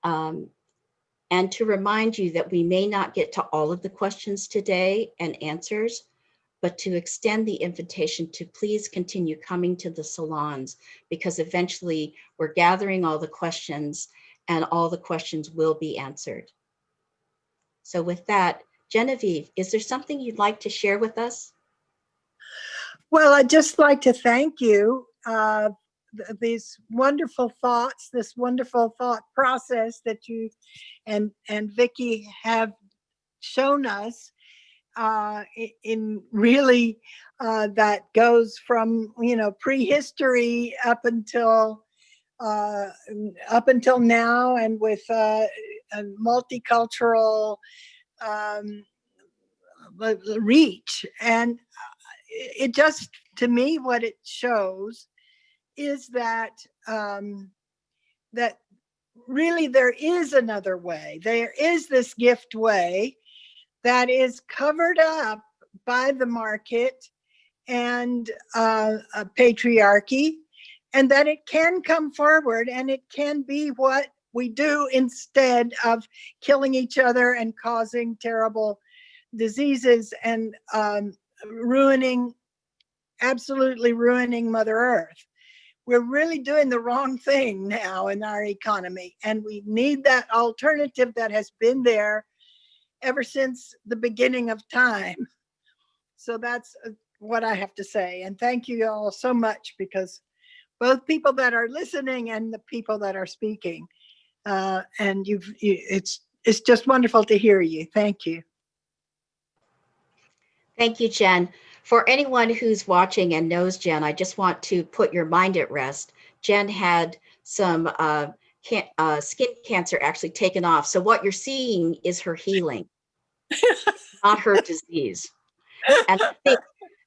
And to remind you that we may not get to all of the questions today and answers, but to extend the invitation to please continue coming to the salons, because eventually we're gathering all the questions and all the questions will be answered. So with that, Genevieve, is there something you'd like to share with us? Well, I'd just like to thank you. These wonderful thoughts, this wonderful thought process that you and Vicki have shown us in really that goes from, you know, prehistory up until now, and with a multicultural reach. And it just, to me, what it shows is that that really there is another way. There is this gift way that is covered up by the market and patriarchy, and that it can come forward and it can be what we do instead of killing each other and causing terrible diseases and absolutely ruining Mother Earth. We're really doing the wrong thing now in our economy, and we need that alternative that has been there ever since the beginning of time. So that's what I have to say. And thank you all so much, because both people that are listening and the people that are speaking, and it's just wonderful to hear you. Thank you. Thank you, Jen. For anyone who's watching and knows Jen, I just want to put your mind at rest. Jen had some skin cancer actually taken off. So what you're seeing is her healing, not her disease. And I think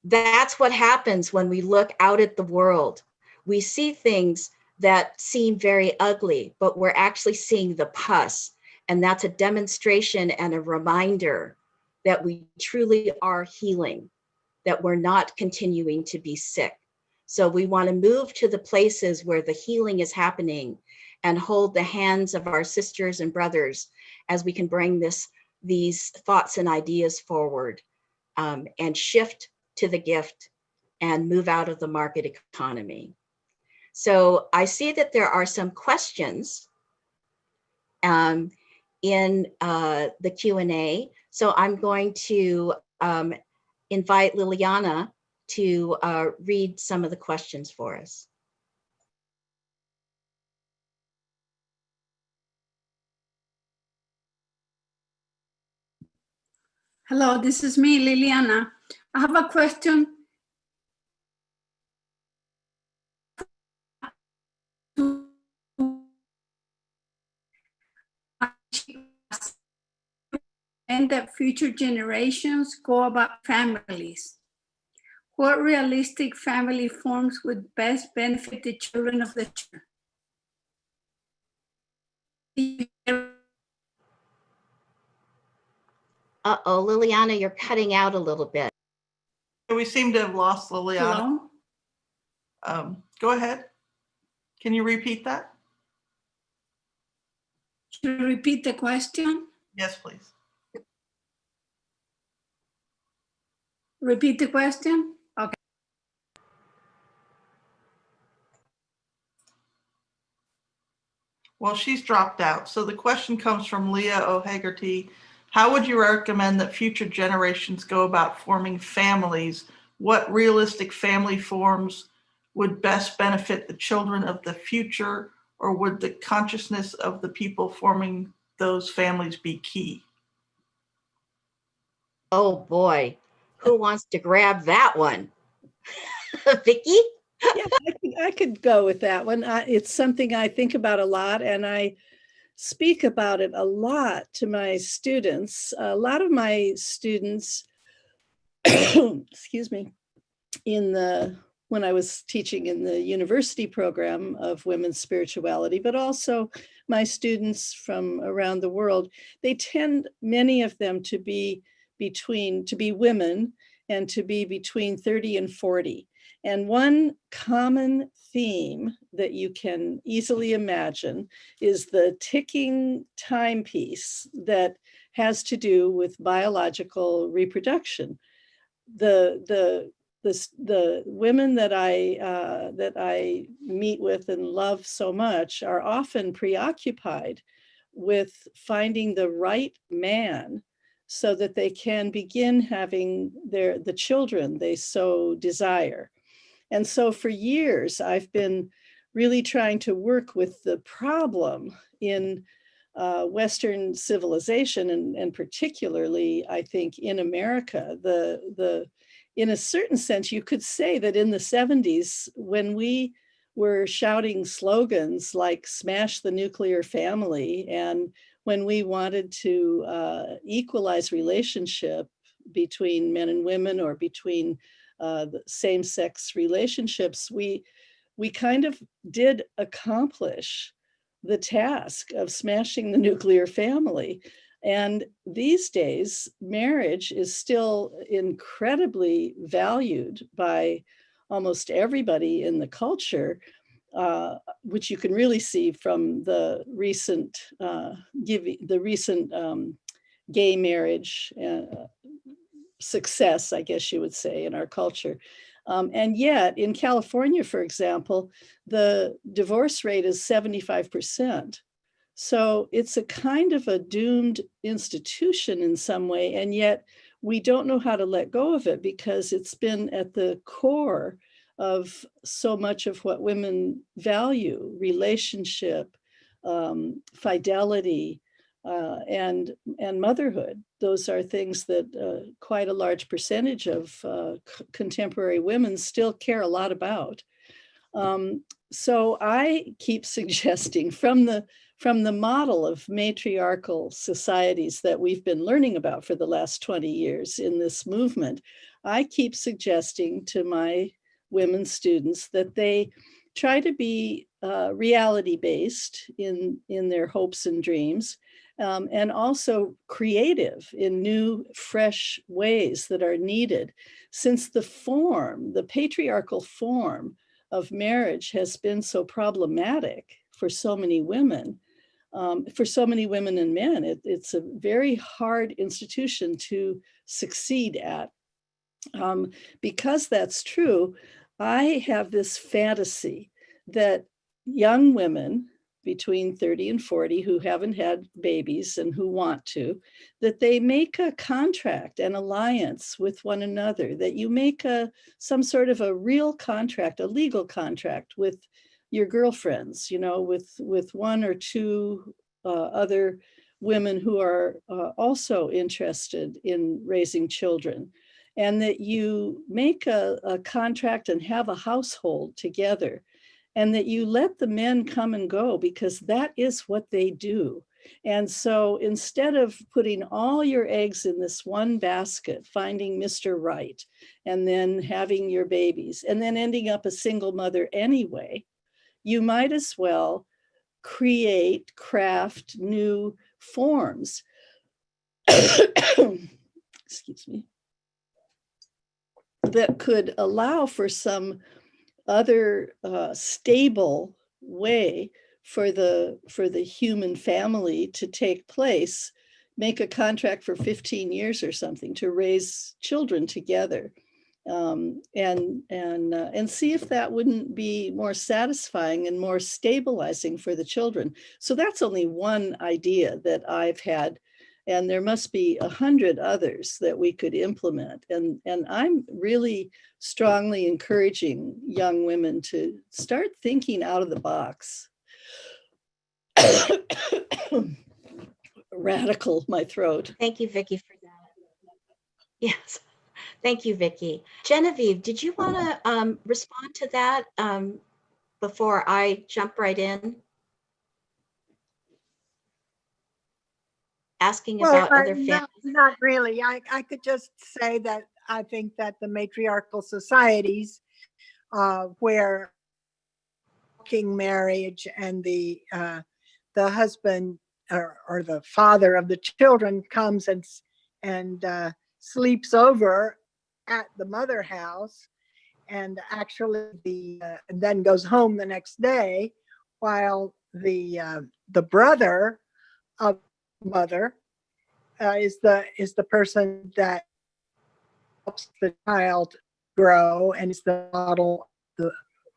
that's what happens when we look out at the world. We see things that seem very ugly, but we're actually seeing the pus. And that's a demonstration and a reminder that we truly are healing, that we're not continuing to be sick. So we want to move to the places where the healing is happening and hold the hands of our sisters and brothers as we can bring these thoughts and ideas forward, and shift to the gift and move out of the market economy. So I see that there are some questions in the Q&A. So I'm going to invite Liliana to read some of the questions for us. Hello, this is me, Liliana. I have a question and that future generations go about families. What realistic family forms would best benefit the children of the future? Uh-oh, Liliana, you're cutting out a little bit. We seem to have lost Liliana. Hello? Go ahead. Can you repeat that? Should I repeat the question? Yes, please. Repeat the question? Okay. Well, she's dropped out. So the question comes from Leah O'Hagerty. How would you recommend that future generations go about forming families? What realistic family forms would best benefit the children of the future, or would the consciousness of the people forming those families be key? Oh boy, who wants to grab that one? Vicki? Yeah, I could go with that one. It's something I think about a lot, and I speak about it a lot to my students. A lot of my students, excuse me, when I was teaching in the university program of women's spirituality, but also my students from around the world, they tend, many of them, to be women and to be between 30 and 40. And one common theme that you can easily imagine is the ticking timepiece that has to do with biological reproduction. The women that I meet with and love so much are often preoccupied with finding the right man so that they can begin having the children they so desire. And so for years, I've been really trying to work with the problem in Western civilization, and particularly, I think, in America. In a certain sense, you could say that in the 70s, when we were shouting slogans like "smash the nuclear family," and when we wanted to equalize relationship between men and women, or between the same-sex relationships, we kind of did accomplish the task of smashing the nuclear family. And these days, marriage is still incredibly valued by almost everybody in the culture, which you can really see from the recent gay marriage success, I guess you would say, in our culture. And yet in California, for example, the divorce rate is 75%. So it's a kind of a doomed institution in some way, and yet we don't know how to let go of it because it's been at the core of so much of what women value: relationship, fidelity, and motherhood. Those are things that quite a large percentage of contemporary women still care a lot about. So I keep suggesting, from the model of matriarchal societies that we've been learning about for the last 20 years in this movement, I keep suggesting to my women students that they try to be reality-based in their hopes and dreams, and also creative in new, fresh ways that are needed, since the patriarchal form of marriage has been so problematic for so many women. And men. It's a very hard institution to succeed at. Because that's true, I have this fantasy that young women between 30 and 40 who haven't had babies and who want to, that they make a contract, an alliance with one another, that you make some sort of a real contract, a legal contract with your girlfriends, with one or two other women who are also interested in raising children, and that you make a contract and have a household together, and that you let the men come and go, because that is what they do. And so instead of putting all your eggs in this one basket, finding Mr. Right, and then having your babies, and then ending up a single mother anyway, you might as well craft new forms, excuse me, that could allow for some other stable way for the human family to take place. Make a contract for 15 years or something to raise children together, and see if that wouldn't be more satisfying and more stabilizing for the children. So that's only one idea that I've had, and there must be 100 others that we could implement. And I'm really strongly encouraging young women to start thinking out of the box. Radical, my throat. Thank you, Vicki, for that. Yes, thank you, Vicki. Genevieve, did you want to respond to that before I jump right in? Asking about other families. Not really. I could just say that I think that the matriarchal societies where working marriage and the husband or the father of the children comes and sleeps over at the mother house, and actually and then goes home the next day, while the brother of mother is the person that helps the child grow and is the model,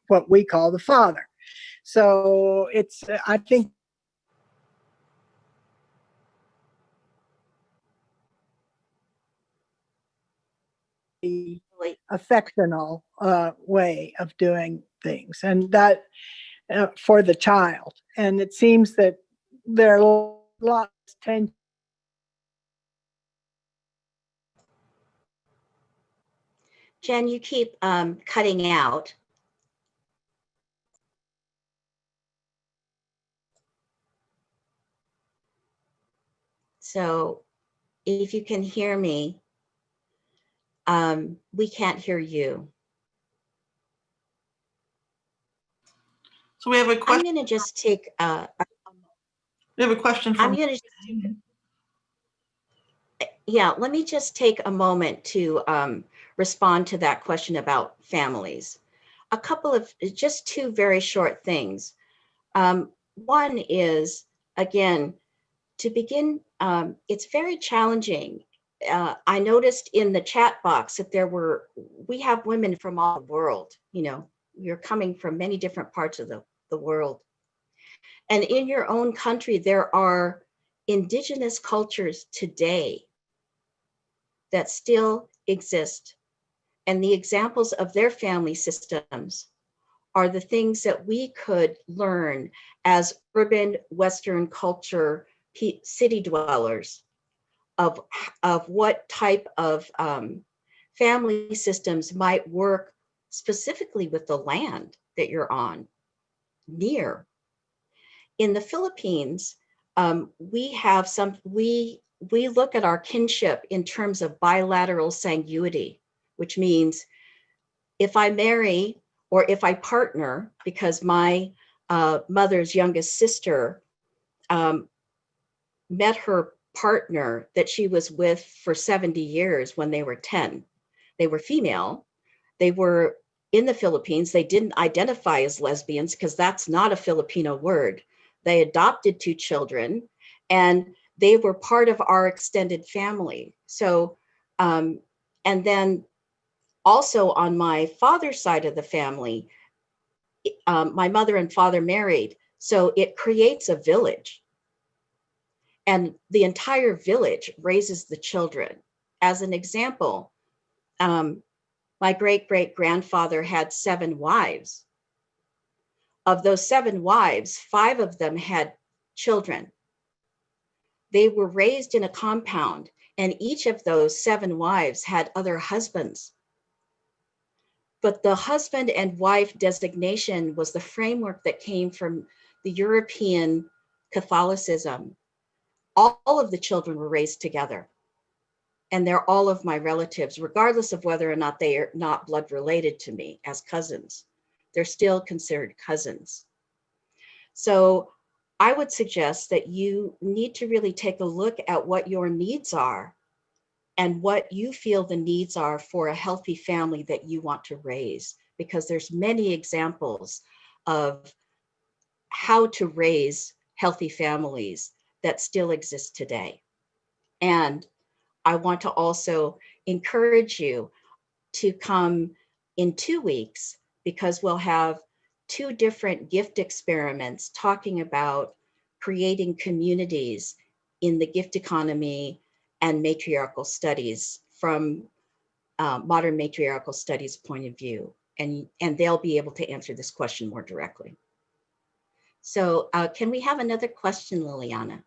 what we call the father. So it's, I think, the affectional way of doing things, and that for the child. And it seems that there are lots of tension. Jen, you keep cutting out. So if you can hear me, we can't hear you. So we have a I'm question. going to just take, We have a question from. I'm going to, yeah, let me just take a moment to respond to that question about families. A couple of, just two very short things. One is, again, to begin, it's very challenging. I noticed in the chat box that we have women from all the world, you know, you're coming from many different parts of the world. And in your own country, there are indigenous cultures today that still exist. And the examples of their family systems are the things that we could learn as urban Western culture city dwellers of what type of family systems might work specifically with the land that you're on, near. In the Philippines, we have we look at our kinship in terms of bilateral sanguinity, which means if I marry or if I partner, because my mother's youngest sister met her partner that she was with for 70 years when they were 10. They were female. They were in the Philippines. They didn't identify as lesbians because that's not a Filipino word. They adopted 2 children and they were part of our extended family. So, and then also on my father's side of the family, my mother and father married. So it creates a village. And the entire village raises the children. As an example, my great-great-grandfather had 7 wives. Of those 7 wives, 5 of them had children. They were raised in a compound, and each of those 7 wives had other husbands. But the husband and wife designation was the framework that came from the European Catholicism. All of the children were raised together. And they're all of my relatives, regardless of whether or not they are not blood related to me as cousins. They're still considered cousins. So I would suggest that you need to really take a look at what your needs are and what you feel the needs are for a healthy family that you want to raise, because there's many examples of how to raise healthy families that still exist today. And I want to also encourage you to come in 2 weeks, because we'll have 2 different gift experiments talking about creating communities in the gift economy and matriarchal studies from modern matriarchal studies point of view. And they'll be able to answer this question more directly. So can we have another question, Liliana?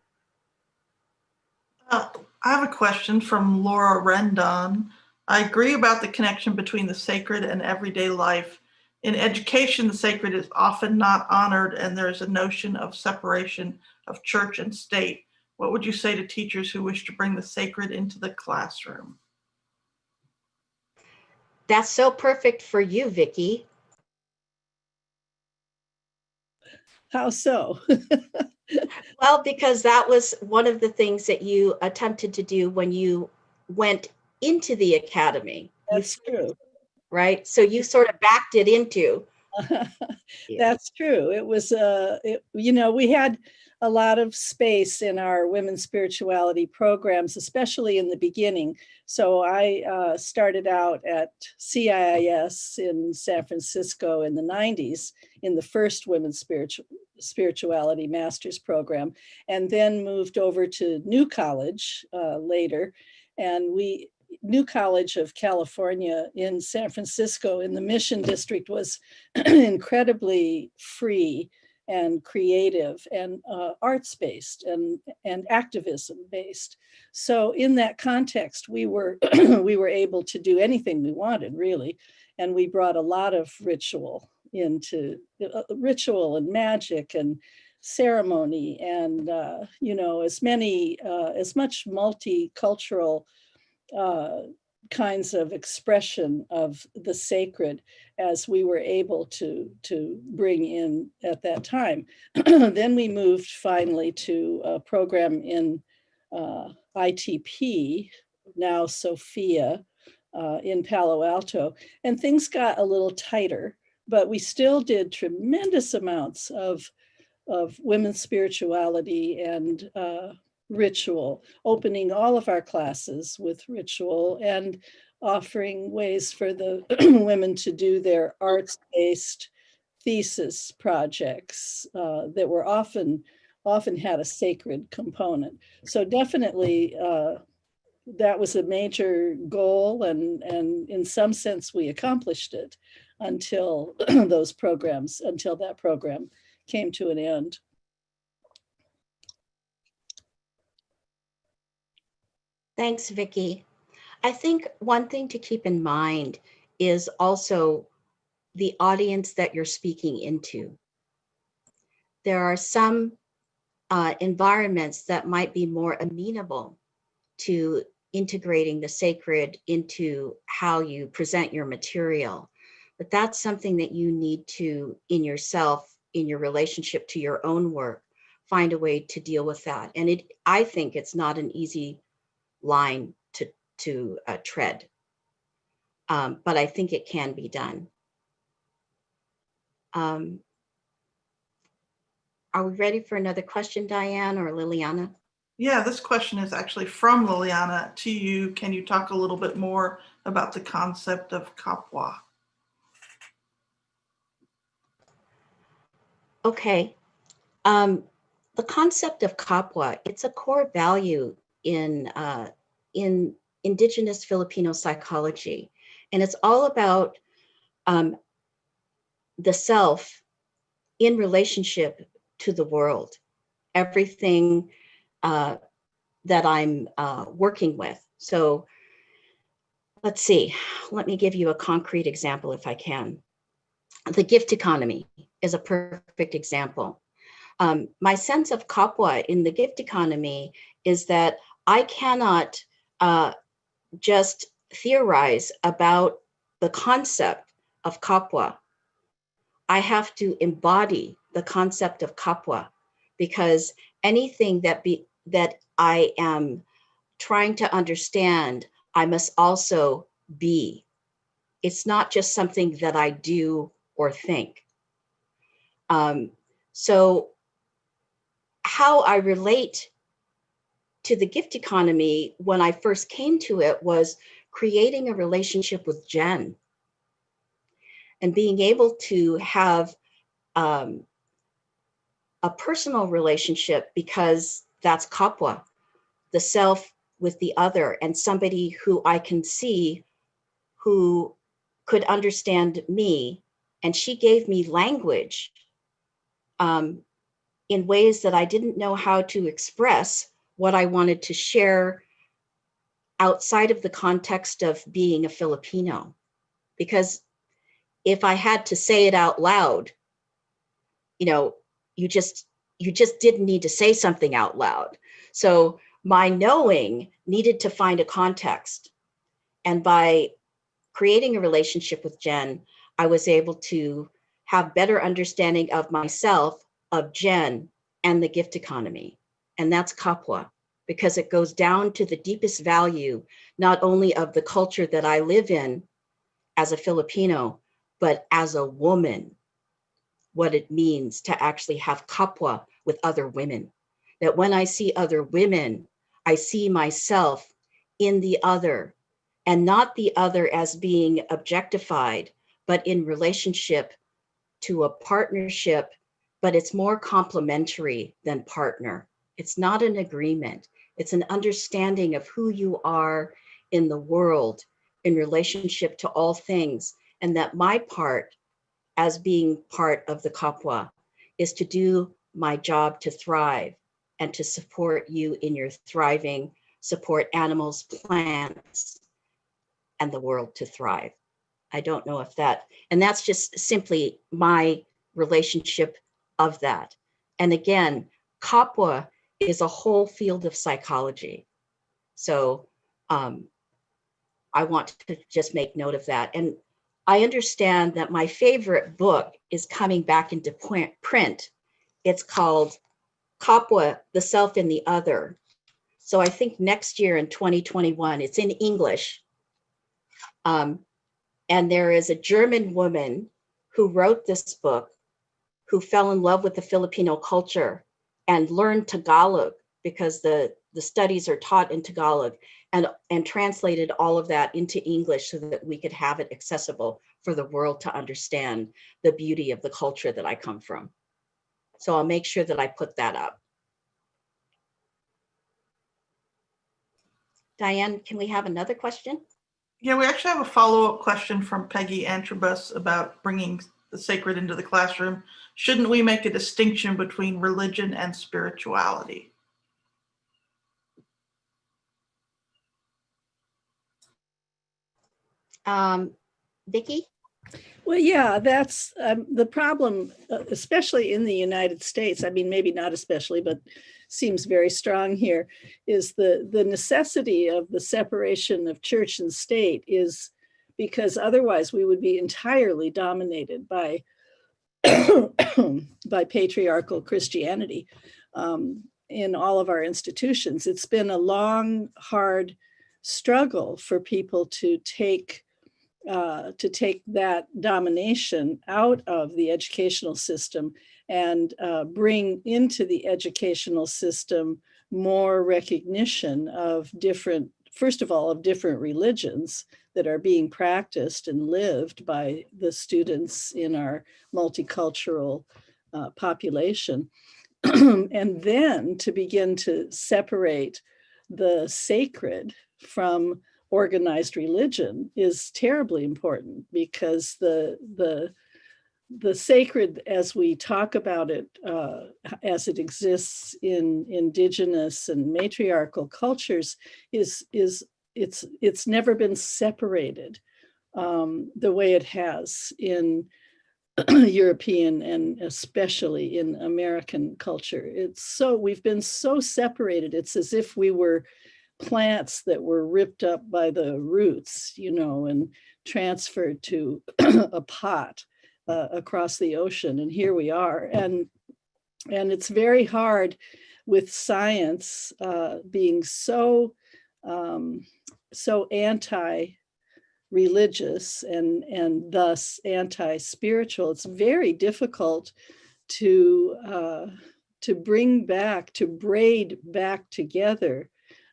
I have a question from Laura Rendon. I agree about the connection between the sacred and everyday life. In education, the sacred is often not honored, and there's a notion of separation of church and state. What would you say to teachers who wish to bring the sacred into the classroom? That's so perfect for you, Vicki. How so? Well, because that was one of the things that you attempted to do when you went into the academy. That's true. right? So you sort of backed it into. Yeah. That's true. It was, we had a lot of space in our women's spirituality programs, especially in the beginning. So I started out at CIIS in San Francisco in the 90s in the first women's spirituality master's program, and then moved over to New College later. And New College of California in San Francisco in the Mission District was incredibly free and creative and arts-based and activism-based. So in that context, we were we were able to do anything we wanted, really. And we brought a lot of ritual into ritual and magic and ceremony and as much multicultural kinds of expression of the sacred as we were able to bring in at that time. Then we moved finally to a program in ITP, now Sophia, in Palo Alto, and things got a little tighter, but we still did tremendous amounts of women's spirituality and ritual, opening all of our classes with ritual and offering ways for the women to do their arts-based thesis projects that were often had a sacred component. So definitely that was a major goal, and in some sense we accomplished it until that program came to an end. Thanks, Vicki. I think one thing to keep in mind is also the audience that you're speaking into. There are some environments that might be more amenable to integrating the sacred into how you present your material. But that's something that you need to, in yourself, in your relationship to your own work, find a way to deal with that. And I think it's not an easy line to tread, but I think it can be done. Are we ready for another question, Diane or Liliana? Yeah, this question is actually from Liliana to you. Can you talk a little bit more about the concept of kapwa? Okay. The concept of kapwa, it's a core value in indigenous Filipino psychology. And it's all about the self in relationship to the world, everything that I'm working with. So let's see, let me give you a concrete example if I can. The gift economy is a perfect example. My sense of kapwa in the gift economy is that I cannot just theorize about the concept of kapwa. I have to embody the concept of kapwa, because anything that I am trying to understand, I must also be. It's not just something that I do or think. So how I relate to the gift economy when I first came to it was creating a relationship with Jen and being able to have a personal relationship, because that's kapwa, the self with the other, and somebody who I can see who could understand me. And she gave me language in ways that I didn't know how to express what I wanted to share outside of the context of being a Filipino. Because if I had to say it out loud, you just didn't need to say something out loud. So my knowing needed to find a context. And by creating a relationship with Jen, I was able to have better understanding of myself, of Jen, and the gift economy. And that's kapwa, because it goes down to the deepest value, not only of the culture that I live in, as a Filipino, but as a woman, what it means to actually have kapwa with other women. That when I see other women, I see myself in the other, and not the other as being objectified, but in relationship to a partnership, but it's more complementary than partner. It's not an agreement. It's an understanding of who you are in the world in relationship to all things. And that my part as being part of the kapwa is to do my job to thrive and to support you in your thriving, support animals, plants, and the world to thrive. I don't know if that, and that's just simply my relationship of that. And again, kapwa is a whole field of psychology. So I want to just make note of that. And I understand that my favorite book is coming back into print. It's called Kapwa, The Self in the Other. So I think next year in 2021, it's in English. And there is a German woman who wrote this book, who fell in love with the Filipino culture and learned Tagalog, because the studies are taught in Tagalog, and translated all of that into English so that we could have it accessible for the world to understand the beauty of the culture that I come from. So I'll make sure that I put that up. Diane, can we have another question? Yeah, we actually have a follow-up question from Peggy Antrobus about bringing the sacred into the classroom. Shouldn't we make a distinction between religion and spirituality? Vicki? Well, yeah, that's the problem, especially in the United States. I mean, maybe not especially, but seems very strong here, is the necessity of the separation of church and state, is because otherwise we would be entirely dominated by by patriarchal Christianity in all of our institutions. It's been a long, hard struggle for people to take that domination out of the educational system and bring into the educational system more recognition of different, first of all, of different religions that are being practiced and lived by the students in our multicultural population. And then to begin to separate the sacred from organized religion is terribly important, because the sacred, as we talk about it, as it exists in indigenous and matriarchal cultures, it's never been separated the way it has in European and especially in American culture. We've been so separated. It's as if we were plants that were ripped up by the roots, and transferred to a pot across the ocean. And here we are. And it's very hard with science being so anti-religious and thus anti-spiritual. It's very difficult to braid back together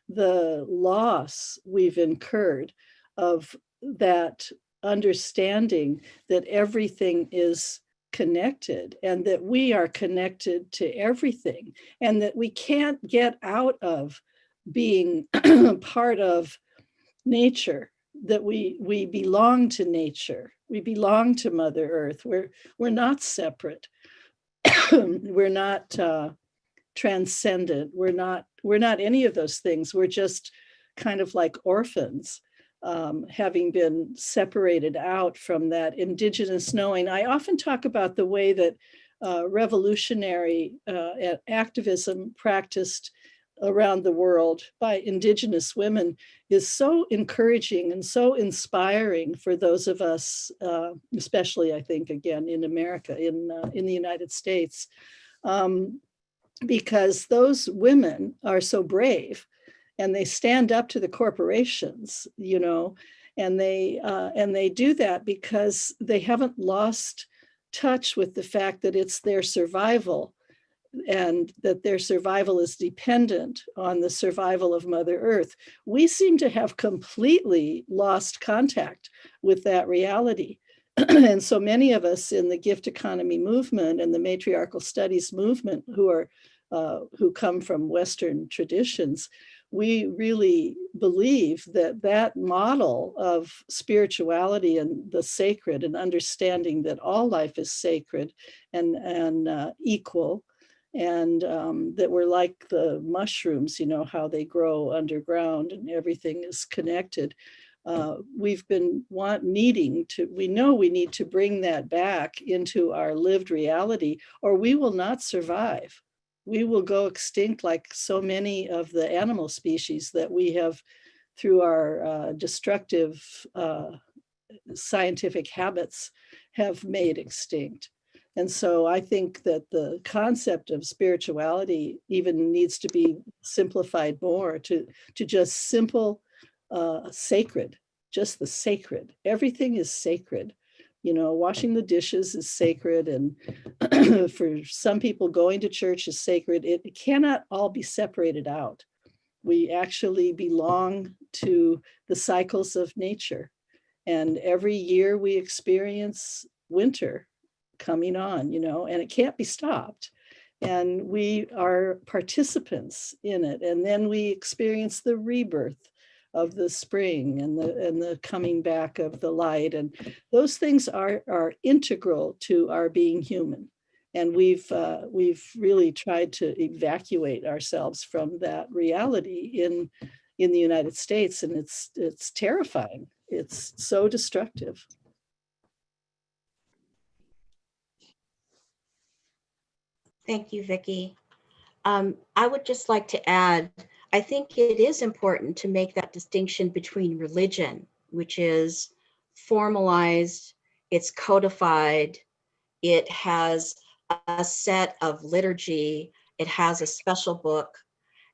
the loss we've incurred of that understanding that everything is connected and that we are connected to everything, and that we can't get out of being part of nature, that we belong to nature, we belong to Mother Earth. We're not separate. We're not transcendent. We're not any of those things. We're just kind of like orphans, having been separated out from that indigenous knowing. I often talk about the way that revolutionary activism practiced around the world by indigenous women is so encouraging and so inspiring for those of us, especially I think again in America, in the United States, because those women are so brave and they stand up to the corporations, And they do that because they haven't lost touch with the fact that it's their survival, and that their survival is dependent on the survival of Mother Earth. We seem to have completely lost contact with that reality. And so many of us in the gift economy movement and the matriarchal studies movement who come from Western traditions, we really believe that that model of spirituality and the sacred, and understanding that all life is sacred and equal, and that we're like the mushrooms, you know, how they grow underground and everything is connected. We've been we know we need to bring that back into our lived reality, or we will not survive. We will go extinct like so many of the animal species that we have, through our destructive scientific habits, have made extinct. And so I think that the concept of spirituality even needs to be simplified more to just simple sacred, just the sacred. Everything is sacred. You know, washing the dishes is sacred. And for some people, going to church is sacred. It cannot all be separated out. We actually belong to the cycles of nature. And every year we experience winter coming on, you know, and it can't be stopped. And we are participants in it. And then we experience the rebirth of the spring and the coming back of the light. And those things are integral to our being human. And we've really tried to evacuate ourselves from that reality in the United States. And it's terrifying. It's so destructive. Thank you, Vicki. I would just like to add, I think it is important to make that distinction between religion, which is formalized, it's codified, it has a set of liturgy, it has a special book.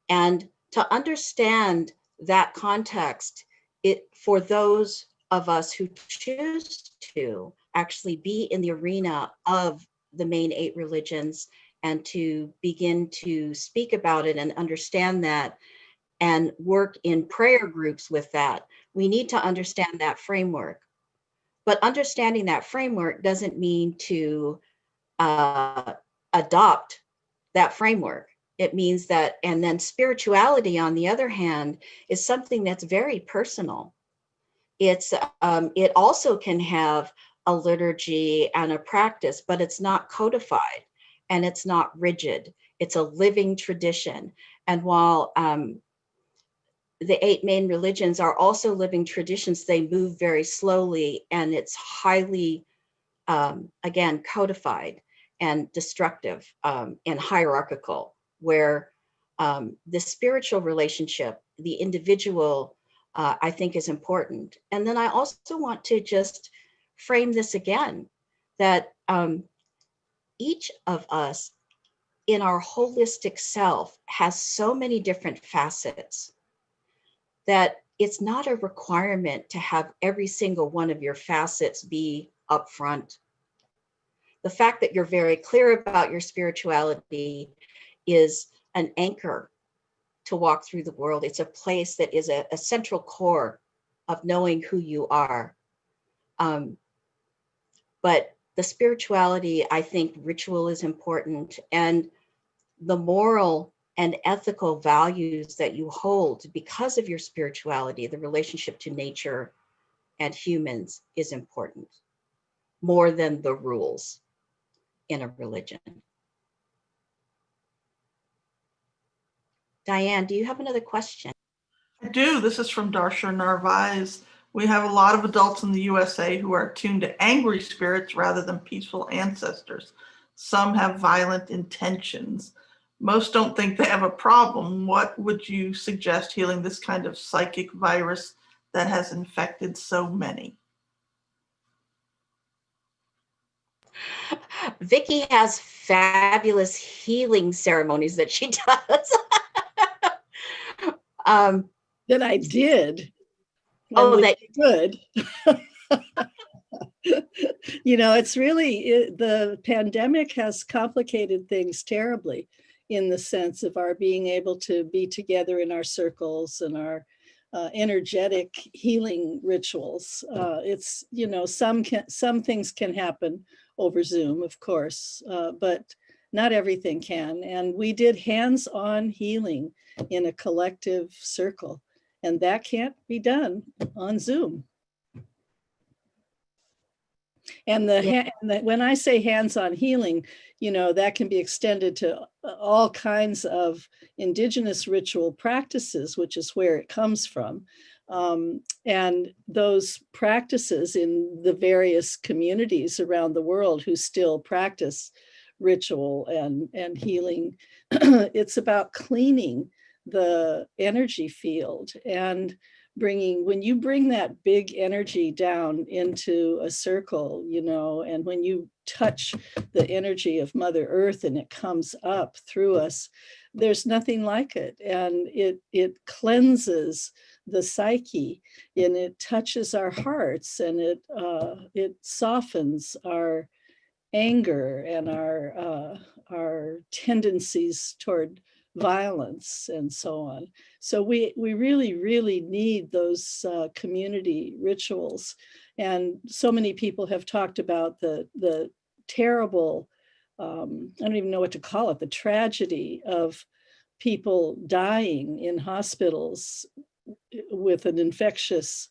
And to understand that context, for those of us who choose to actually be in the arena of the main 8 religions and to begin to speak about it and understand that and work in prayer groups with that, we need to understand that framework. But understanding that framework doesn't mean to adopt that framework. It means that, and then spirituality, on the other hand, is something that's very personal. It also can have a liturgy and a practice, but it's not codified and it's not rigid. It's a living tradition. And while the 8 main religions are also living traditions, they move very slowly, and it's highly, again, codified and destructive and hierarchical, where the spiritual relationship, the individual, I think is important. And then I also want to just frame this again, that each of us in our holistic self has so many different facets that it's not a requirement to have every single one of your facets be upfront. The fact that you're very clear about your spirituality is an anchor to walk through the world. It's a place that is a central core of knowing who you are. But the spirituality, I think ritual is important, and the moral and ethical values that you hold because of your spirituality, the relationship to nature and humans, is important, more than the rules in a religion. Diane, do you have another question? I do. This is from Darsha Narvaez. We have a lot of adults in the USA who are attuned to angry spirits rather than peaceful ancestors. Some have violent intentions. Most don't think they have a problem. What would you suggest healing this kind of psychic virus that has infected so many? Vicki has fabulous healing ceremonies that she does. That I did. when Oh, we that could. You know, it's really, the pandemic has complicated things terribly in the sense of our being able to be together in our circles and our energetic healing rituals. It's, you know, some things can happen over Zoom, of course, but not everything can. And we did hands-on healing in a collective circle, and that can't be done on Zoom. And when I say hands-on healing, you know, that can be extended to all kinds of indigenous ritual practices, which is where it comes from. And those practices in the various communities around the world who still practice ritual and healing, it's about cleaning the energy field and when you bring that big energy down into a circle, you know, and when you touch the energy of Mother Earth and it comes up through us, there's nothing like it. And it cleanses the psyche, and it touches our hearts, and it softens our anger and our tendencies toward violence and so on. So we really, really need those community rituals. And so many people have talked about the terrible, I don't even know what to call it, the tragedy of people dying in hospitals with an infectious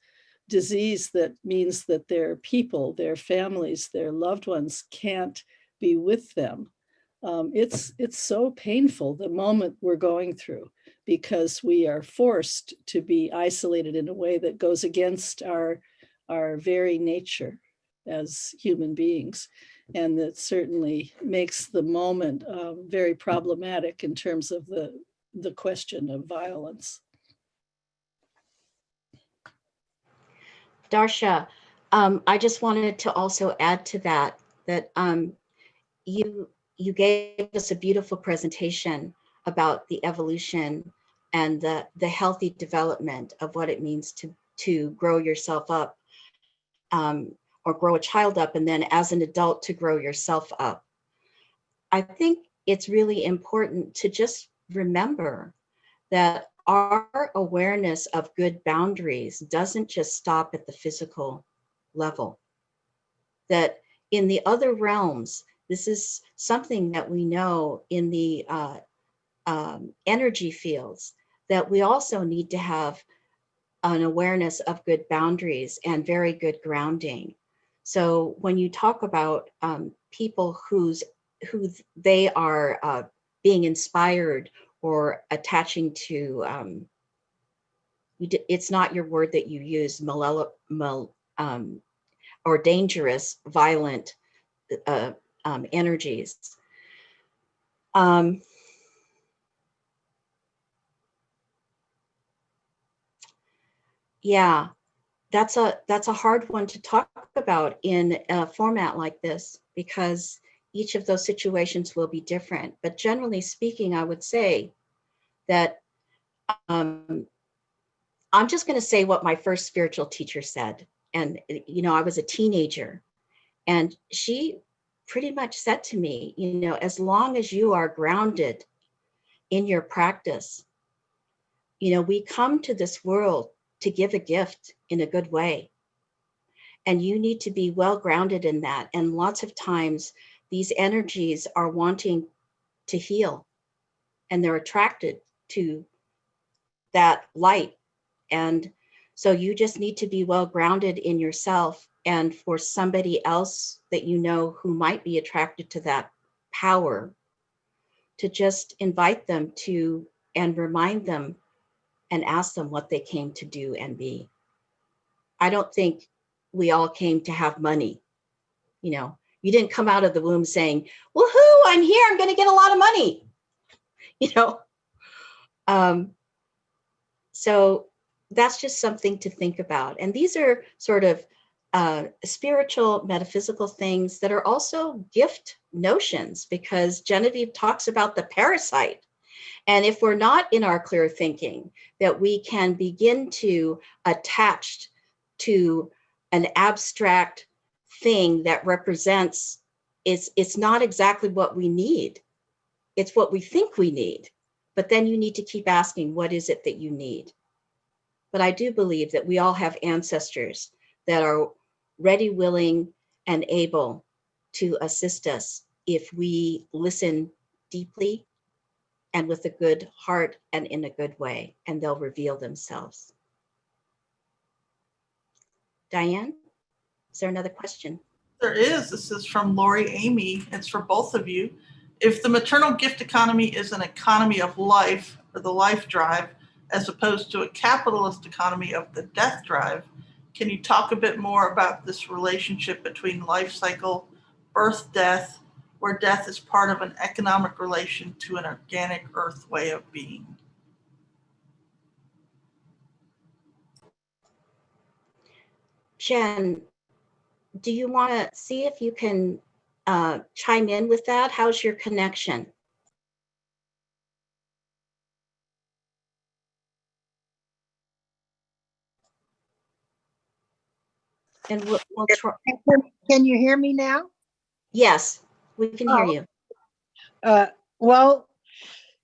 disease that means that their people, their families, their loved ones can't be with them. It's so painful, the moment we're going through, because we are forced to be isolated in a way that goes against our very nature as human beings. And that certainly makes the moment very problematic in terms of the question of violence. Darsha, I just wanted to also add to that you gave us a beautiful presentation about the evolution and the healthy development of what it means to grow yourself up, or grow a child up, and then as an adult to grow yourself up. I think it's really important to just remember that our awareness of good boundaries doesn't just stop at the physical level. That in the other realms, this is something that we know in the energy fields, that we also need to have an awareness of good boundaries and very good grounding. So when you talk about people who they are being inspired or attaching to, it's not your word that you use, or dangerous, violent energies. Yeah, that's a hard one to talk about in a format like this, because each of those situations will be different. But generally speaking, I would say that I'm just going to say what my first spiritual teacher said. And, you know, I was a teenager, and she pretty much said to me, you know, as long as you are grounded in your practice, you know, we come to this world to give a gift in a good way. And you need to be well grounded in that. And lots of times these energies are wanting to heal, and they're attracted to that light. And so you just need to be well grounded in yourself. And for somebody else that you know who might be attracted to that power, to just invite them to and remind them and ask them what they came to do and be. I don't think we all came to have money. You know, you didn't come out of the womb saying, woohoo, I'm here, I'm going to get a lot of money. You know, so that's just something to think about. And these are sort of spiritual, metaphysical things that are also gift notions, because Genevieve talks about the parasite. And if we're not in our clear thinking, that we can begin to attach to an abstract thing that represents, it's not exactly what we need. It's what we think we need. But then you need to keep asking, what is it that you need? But I do believe that we all have ancestors that are ready, willing, and able to assist us if we listen deeply and with a good heart and in a good way, and they'll reveal themselves. Diane, is there another question? There is. This is from Lori Amy. It's for both of you. If the maternal gift economy is an economy of life, or the life drive, as opposed to a capitalist economy of the death drive, can you talk a bit more about this relationship between life cycle, birth, death, where death is part of an economic relation to an organic earth way of being? Jen, do you want to see if you can chime in with that? How's your connection? And we'll try. Can you hear me now? Yes, we can hear you. Well,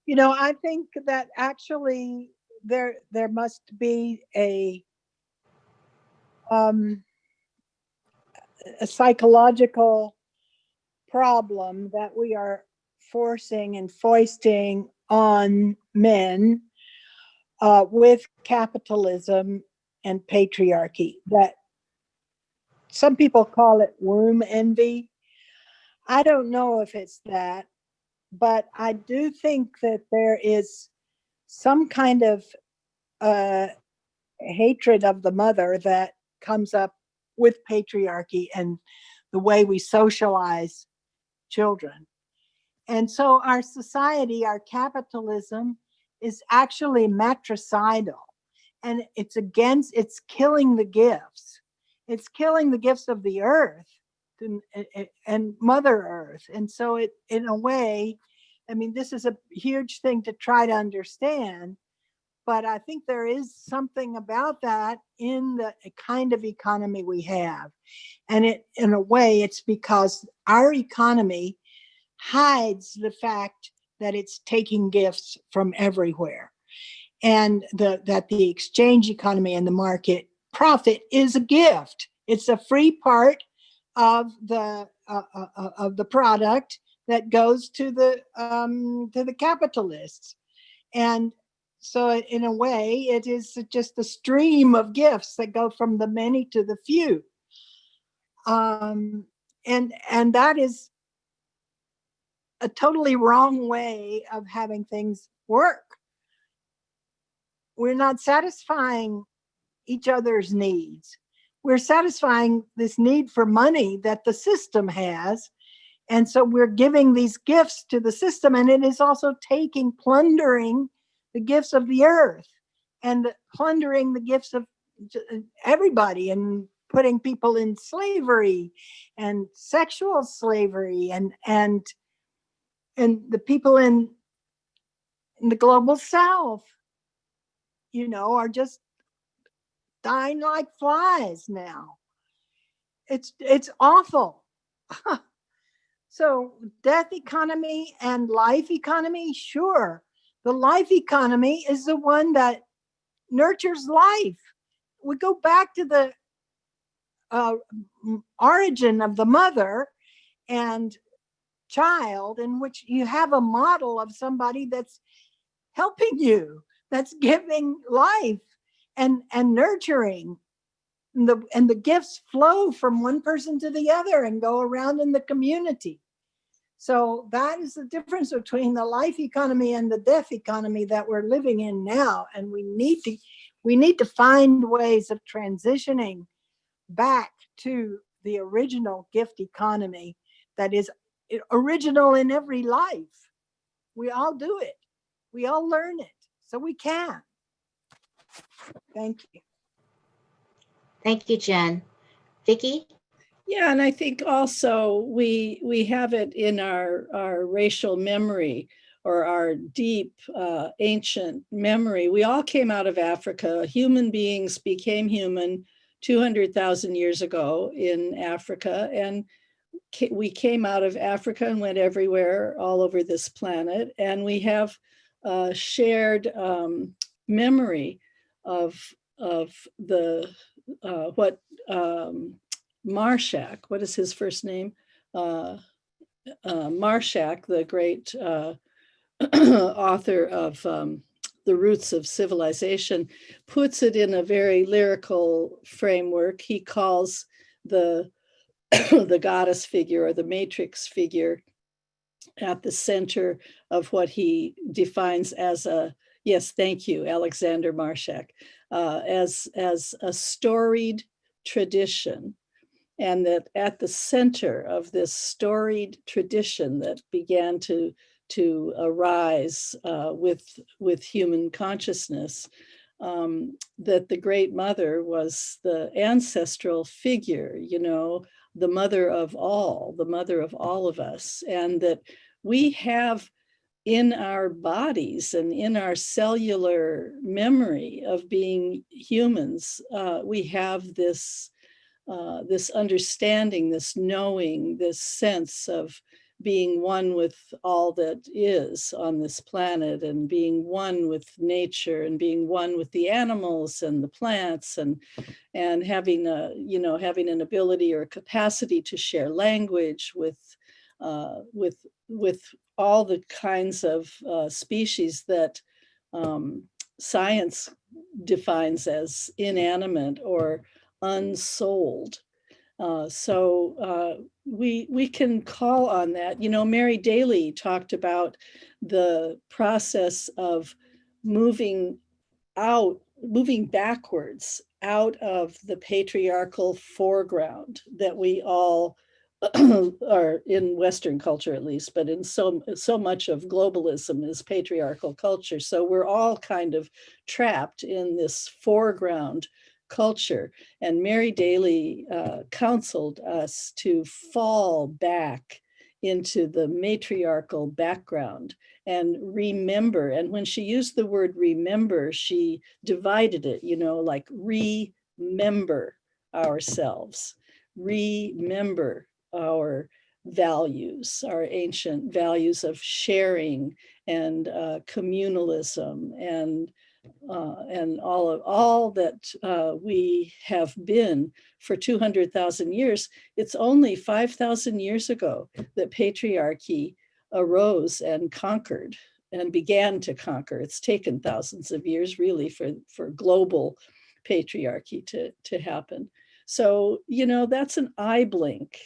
I think that actually there must be a psychological problem that we are forcing and foisting on men with capitalism and patriarchy, that some people call it womb envy. I don't know if it's that, but I do think that there is some kind of hatred of the mother that comes up with patriarchy and the way we socialize children. And so our society, our capitalism, is actually matricidal, and it's killing the gifts. It's killing the gifts of the earth and Mother Earth. And so it, in a way, I mean, this is a huge thing to try to understand, but I think there is something about that in the kind of economy we have. And it, in a way, it's because our economy hides the fact that it's taking gifts from everywhere, and that the exchange economy and the market profit is a gift. It's a free part of the product that goes to the capitalists. And so in a way, it is just a stream of gifts that go from the many to the few. And that is a totally wrong way of having things work. We're not satisfying each other's needs. We're satisfying this need for money that the system has. And so we're giving these gifts to the system, and it is also plundering the gifts of the earth and plundering the gifts of everybody, and putting people in slavery and sexual slavery, and the people in the global south, are just dying like flies now. It's awful. So death economy and life economy, sure. The life economy is the one that nurtures life. We go back to the origin of the mother and child, in which you have a model of somebody that's helping you, that's giving life and nurturing. And the gifts flow from one person to the other and go around in the community. So that is the difference between the life economy and the death economy that we're living in now. And we need to find ways of transitioning back to the original gift economy that is original in every life. We all do it. We all learn it. So we can. Thank you. Thank you, Jen. Vicki? Yeah, and I think also we have it in our racial memory or our deep ancient memory. We all came out of Africa. Human beings became human 200,000 years ago in Africa, and we came out of Africa and went everywhere all over this planet, and we have shared memory of the what Marshak, what is his first name? Marshak, the great author of The Roots of Civilization, puts it in a very lyrical framework. He calls the the goddess figure or the matrix figure at the center of what he defines as a, yes, thank you, Alexander Marshak, as a storied tradition. And that at the center of this storied tradition that began to arise with human consciousness, that the Great Mother was the ancestral figure, you know, the mother of all of us, and that we have in our bodies and in our cellular memory of being humans, we have this understanding, this knowing, this sense of being one with all that is on this planet, and being one with nature, and being one with the animals and the plants, and having having an ability or capacity to share language with all the kinds of species that science defines as inanimate or unsold. So we can call on that. You know, Mary Daly talked about the process of moving backwards out of the patriarchal foreground that we all are in Western culture, at least, but in so much of globalism is patriarchal culture. So we're all kind of trapped in this foreground culture. And Mary Daly counseled us to fall back into the matriarchal background and remember. And when she used the word remember, she divided it, you know, like remember ourselves, remember our values, our ancient values of sharing and communalism and all that we have been for 200,000 years. It's only 5,000 years ago that patriarchy arose and conquered and began to conquer. It's taken thousands of years really for global patriarchy to happen. So, you know, that's an eye blink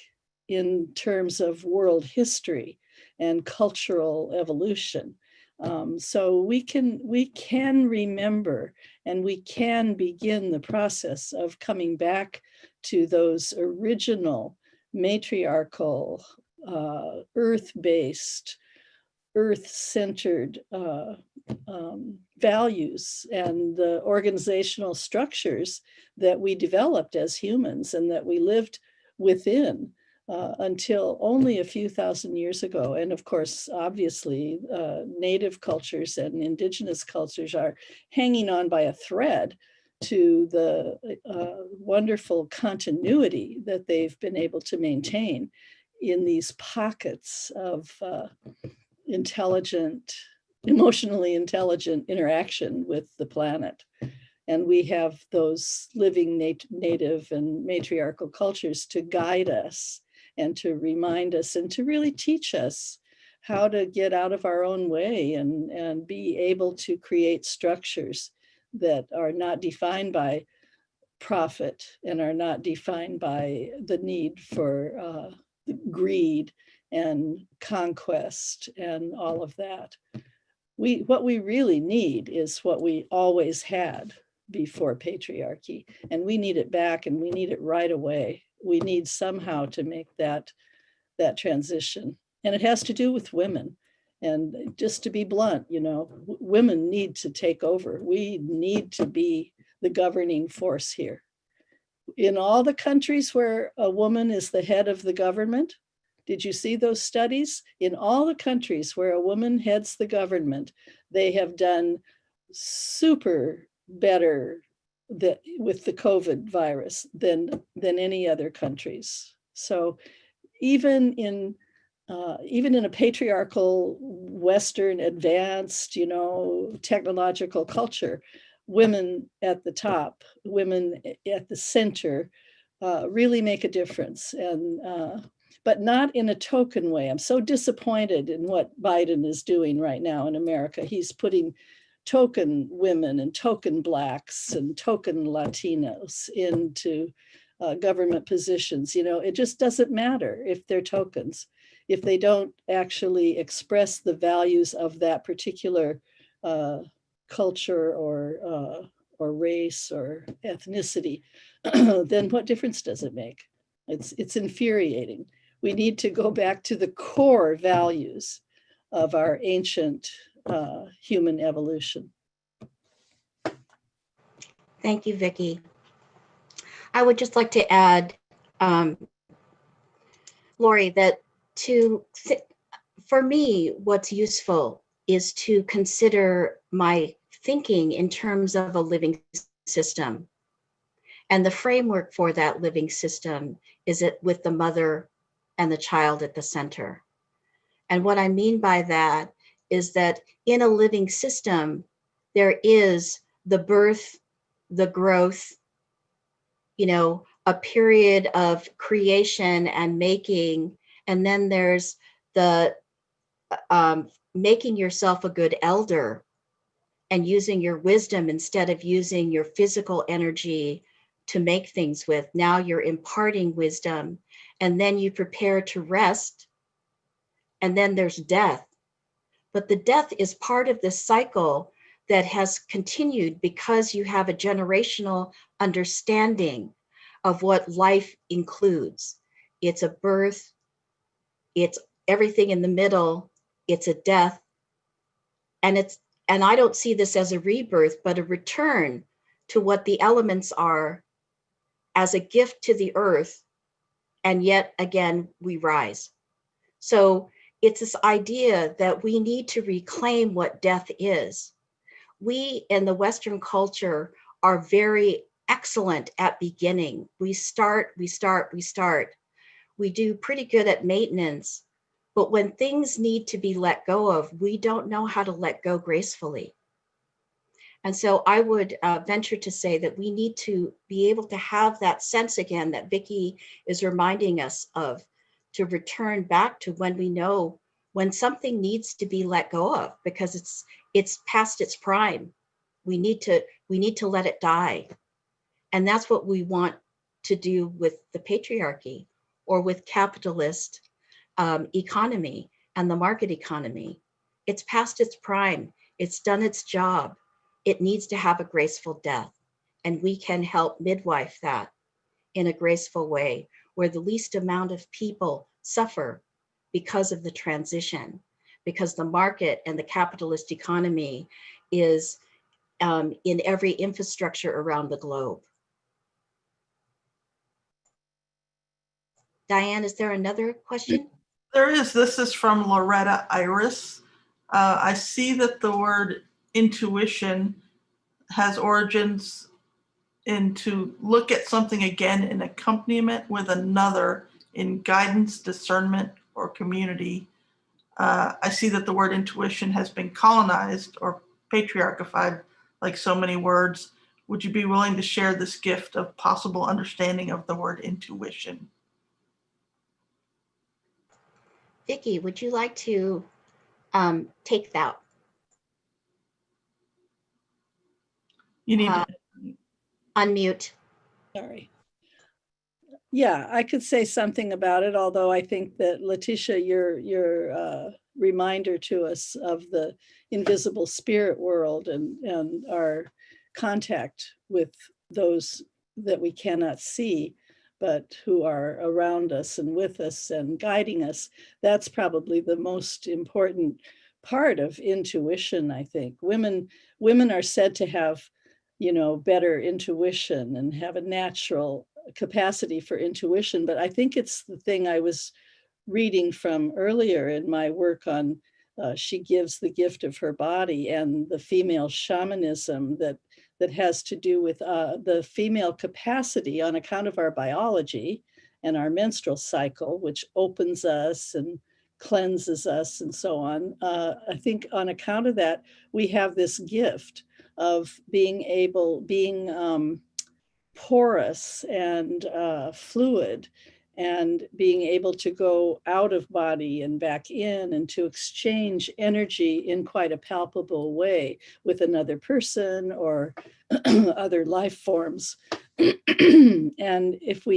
in terms of world history and cultural evolution. So we can remember, and we can begin the process of coming back to those original matriarchal, earth-based, earth-centered values and the organizational structures that we developed as humans and that we lived within until only a few thousand years ago. And of course, obviously, native cultures and indigenous cultures are hanging on by a thread to the wonderful continuity that they've been able to maintain in these pockets of emotionally intelligent interaction with the planet. And we have those living native and matriarchal cultures to guide us and to remind us and to really teach us how to get out of our own way and be able to create structures that are not defined by profit and are not defined by the need for greed and conquest and all of that. What we really need is what we always had before patriarchy, and we need it back, and we need it right away. We need somehow to make that transition, and it has to do with women. And just to be blunt, you know, women need to take over. We need to be the governing force here. In all the countries where a woman is the head of the government, Did you see those studies? In all the countries where a woman heads the government, they have done super better with the COVID virus than any other countries. So even in a patriarchal, Western, advanced, technological culture, women at the top, women at the center, really make a difference. But not in a token way. I'm so disappointed in what Biden is doing right now in America. He's putting token women and token Blacks and token Latinos into government positions. It just doesn't matter if they're tokens, if they don't actually express the values of that particular culture or race or ethnicity, then what difference does it make? It's infuriating. We need to go back to the core values of our ancient human evolution. Thank you, Vicki. I would just like to add, Lori, that for me, what's useful is to consider my thinking in terms of a living system. And the framework for that living system is it with the mother and the child at the center. And what I mean by that is that in a living system, there is the birth, the growth, a period of creation and making, and then there's the making yourself a good elder and using your wisdom instead of using your physical energy to make things with. Now you're imparting wisdom, and then you prepare to rest, and then there's death. But the death is part of this cycle that has continued because you have a generational understanding of what life includes. It's a birth, it's everything in the middle, it's a death, and I don't see this as a rebirth, but a return to what the elements are as a gift to the earth, and yet again, we rise. So it's this idea that we need to reclaim what death is. We in the Western culture are very excellent at beginning. We start. We do pretty good at maintenance, but when things need to be let go of, we don't know how to let go gracefully. And so I would venture to say that we need to be able to have that sense again that Vicki is reminding us of, to return back to when we know when something needs to be let go of because it's past its prime. We need to let it die. And that's what we want to do with the patriarchy or with capitalist economy and the market economy. It's past its prime. It's done its job. It needs to have a graceful death. And we can help midwife that in a graceful way where the least amount of people suffer because of the transition, because the market and the capitalist economy is in every infrastructure around the globe. Diane, is there another question? There is. This is from Loretta Iris. I see that the word intuition has origins in to look at something again in accompaniment with another in guidance, discernment, or community. I see that the word intuition has been colonized or patriarchified, like so many words. Would you be willing to share this gift of possible understanding of the word intuition? Vicki, would you like to take that? You need to unmute. Sorry. Yeah, I could say something about it, although I think that Letecia, your reminder to us of the invisible spirit world and our contact with those that we cannot see, but who are around us and with us and guiding us, that's probably the most important part of intuition, I think. Women are said to have, better intuition and have a natural capacity for intuition, but I think it's the thing I was reading from earlier in my work on She Gives the Gift of Her Body and the female shamanism that has to do with the female capacity on account of our biology and our menstrual cycle, which opens us and cleanses us and so on. I think on account of that, we have this gift of being porous and fluid, and being able to go out of body and back in, and to exchange energy in quite a palpable way with another person or other life forms. And if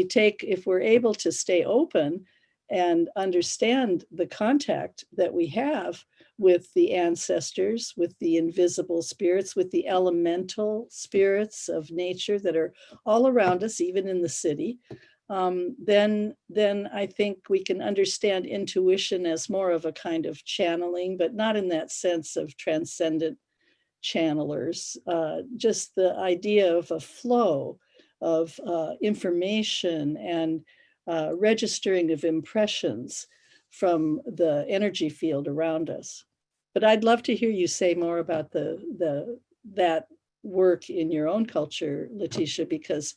we're able to stay open and understand the contact that we have with the ancestors, with the invisible spirits, with the elemental spirits of nature that are all around us, even in the city, then I think we can understand intuition as more of a kind of channeling, but not in that sense of transcendent channelers, just the idea of a flow of information and registering of impressions from the energy field around us. But I'd love to hear you say more about that work in your own culture, Letecia, because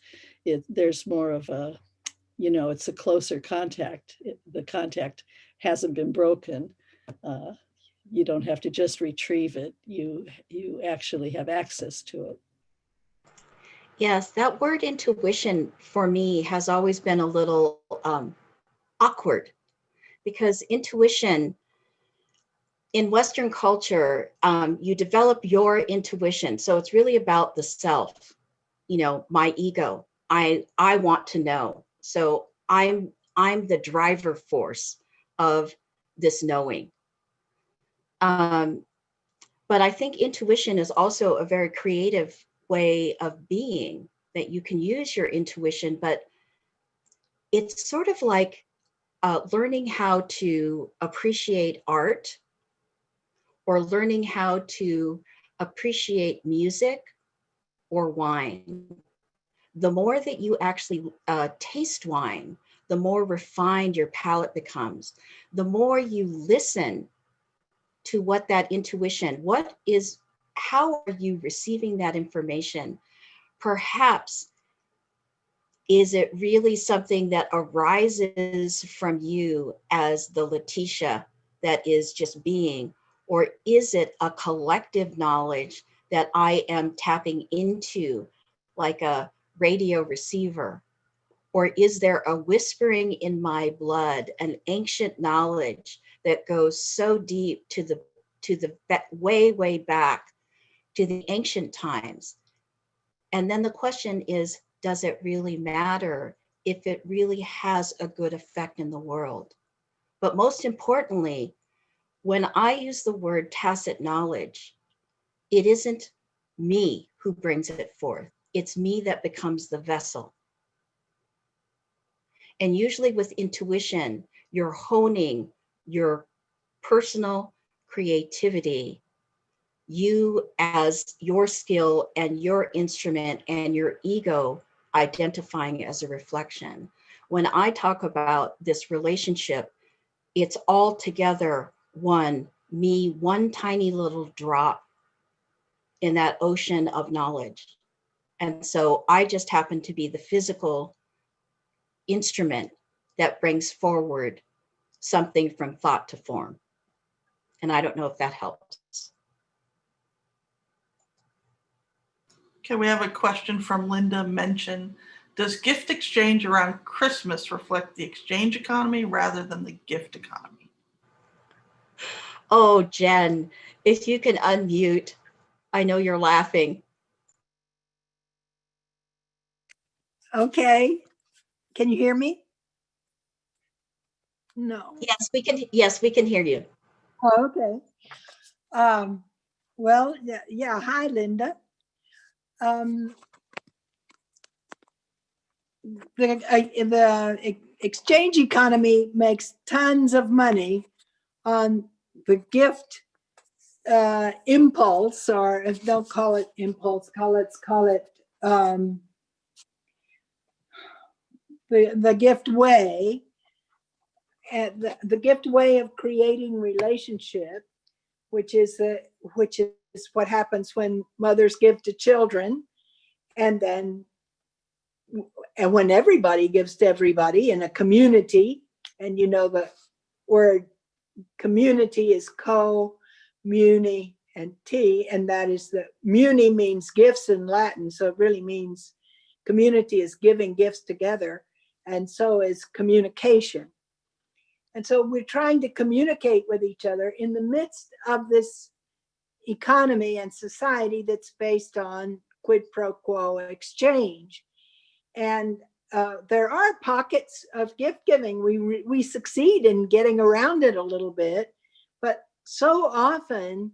there's more of a, it's a closer contact. The contact hasn't been broken. You don't have to just retrieve it. You actually have access to it. Yes, that word intuition for me has always been a little awkward, because intuition in Western culture, you develop your intuition. So it's really about the self, my ego. I want to know. So I'm the driver force of this knowing. But I think intuition is also a very creative way of being, that you can use your intuition, but it's sort of like learning how to appreciate art, or learning how to appreciate music or wine. The more that you actually taste wine, the more refined your palate becomes. The more you listen to what that intuition, how are you receiving that information? Perhaps, is it really something that arises from you as the Letecia that is just being? Or is it a collective knowledge that I am tapping into like a radio receiver? Or is there a whispering in my blood, an ancient knowledge that goes so deep to the way back to the ancient times? And then the question is, does it really matter if it really has a good effect in the world? But most importantly, when I use the word tacit knowledge, it isn't me who brings it forth. It's me that becomes the vessel. And usually with intuition, you're honing your personal creativity, you as your skill and your instrument, and your ego identifying as a reflection. When I talk about this relationship, it's all together one tiny little drop in that ocean of knowledge. And so I just happen to be the physical instrument that brings forward something from thought to form. And I don't know if that helps. Okay, we have a question from Linda Mention. Does gift exchange around Christmas reflect the exchange economy rather than the gift economy? Oh, Jen, if you can unmute, I know you're laughing. Okay. Can you hear me? No. Yes, we can hear you. Oh, okay. Well, yeah. Hi, Linda. The exchange economy makes tons of money on the gift impulse, or if they'll call it impulse, call it the gift way. the gift way of creating relationship, which is what happens when mothers give to children, and when everybody gives to everybody in a community. And you know the word community is co-muni and T, and that is the muni means gifts in Latin, so it really means community is giving gifts together, and so is communication. And so we're trying to communicate with each other in the midst of this economy and society that's based on quid pro quo exchange. And there are pockets of gift giving. We succeed in getting around it a little bit, but so often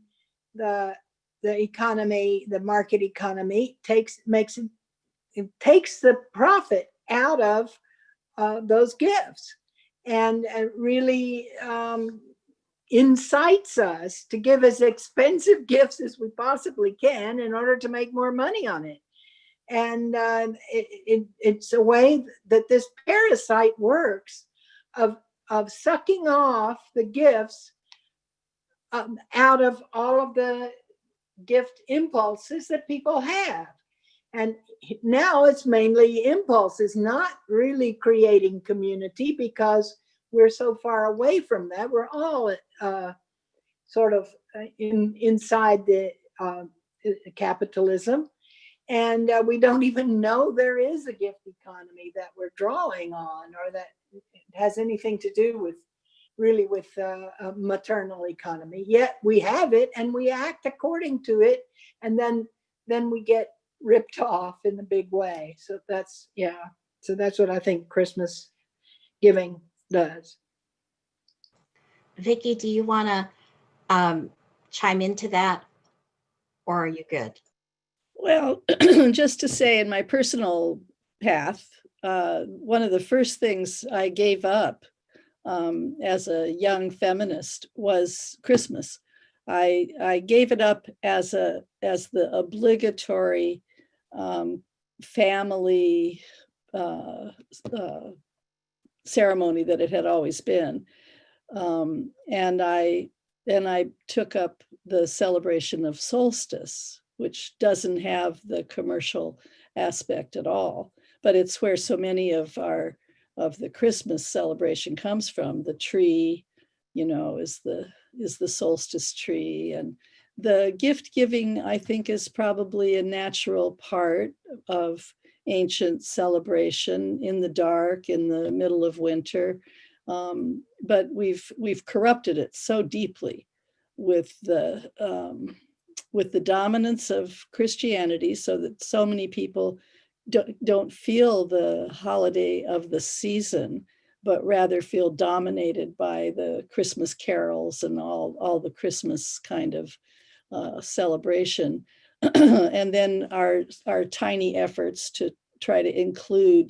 the economy, the market economy, takes the profit out of those gifts, and really incites us to give as expensive gifts as we possibly can in order to make more money on it. And it's a way that this parasite works of sucking off the gifts out of all of the gift impulses that people have. And now it's mainly impulses, not really creating community, because we're so far away from that. We're all sort of inside the capitalism. And we don't even know there is a gift economy that we're drawing on, or that has anything to do with a maternal economy. Yet we have it and we act according to it, and then we get ripped off in a big way. So that's what I think Christmas giving does. Vicki, do you want to chime into that, or are you good? Well, just to say, in my personal path, one of the first things I gave up as a young feminist was Christmas. I gave it up as the obligatory family ceremony that it had always been, and I took up the celebration of solstice, which doesn't have the commercial aspect at all, but it's where so many of the Christmas celebration comes from. The tree, is the solstice tree, and the gift giving, I think, is probably a natural part of ancient celebration in the dark, in the middle of winter. But we've corrupted it so deeply with the dominance of Christianity, so that so many people don't feel the holiday of the season, but rather feel dominated by the Christmas carols and all the Christmas kind of celebration. And then our tiny efforts to try to include,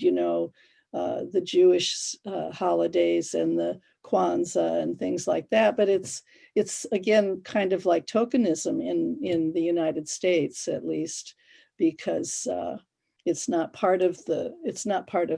the Jewish holidays and the Kwanzaa and things like that. But it's again kind of like tokenism in the United States, at least, because it's not part of the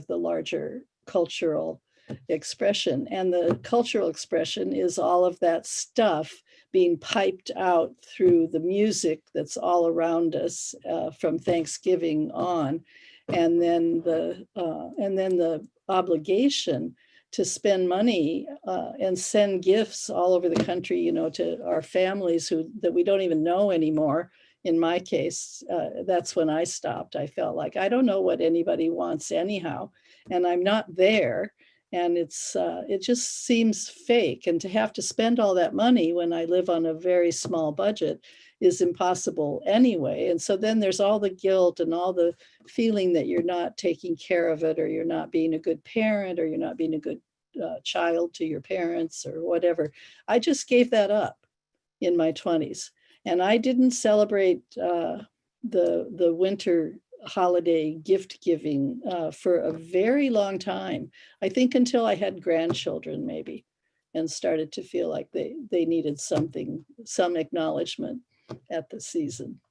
larger cultural expression. And the cultural expression is all of that stuff being piped out through the music that's all around us from Thanksgiving on, and then the obligation to spend money and send gifts all over the country, to our families that we don't even know anymore. In my case, that's when I stopped. I felt like I don't know what anybody wants anyhow, and I'm not there. And it just seems fake. And to have to spend all that money when I live on a very small budget is impossible anyway. And so then there's all the guilt and all the feeling that you're not taking care of it, or you're not being a good parent, or you're not being a good child to your parents, or whatever. I just gave that up in my 20s. And I didn't celebrate the winter holiday gift giving for a very long time. I think until I had grandchildren, maybe, and started to feel like they needed some acknowledgement at the season.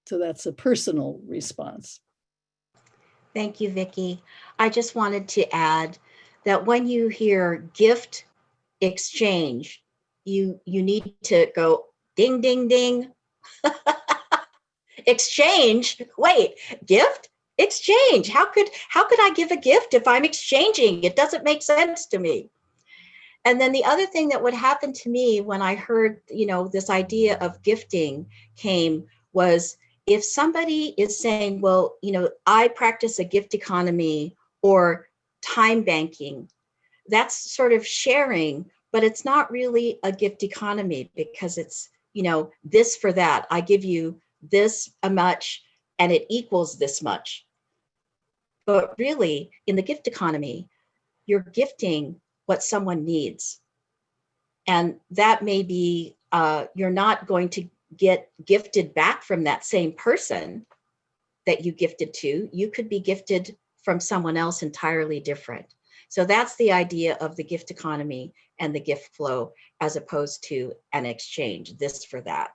So that's a personal response. Thank you, Vicki. I just wanted to add that when you hear gift exchange, you need to go ding, ding, ding. Exchange, wait, gift exchange. How could I give a gift if I'm exchanging? It doesn't make sense to me. And then the other thing that would happen to me when I heard, this idea of gifting came was, if somebody is saying, well, I practice a gift economy or time banking, that's sort of sharing, but it's not really a gift economy, because it's, this for that. I give you this much and it equals this much. But really, in the gift economy, you're gifting what someone needs. And that may be, you're not going to get gifted back from that same person that you gifted to. You could be gifted from someone else entirely different. So that's the idea of the gift economy and the gift flow, as opposed to an exchange, this for that.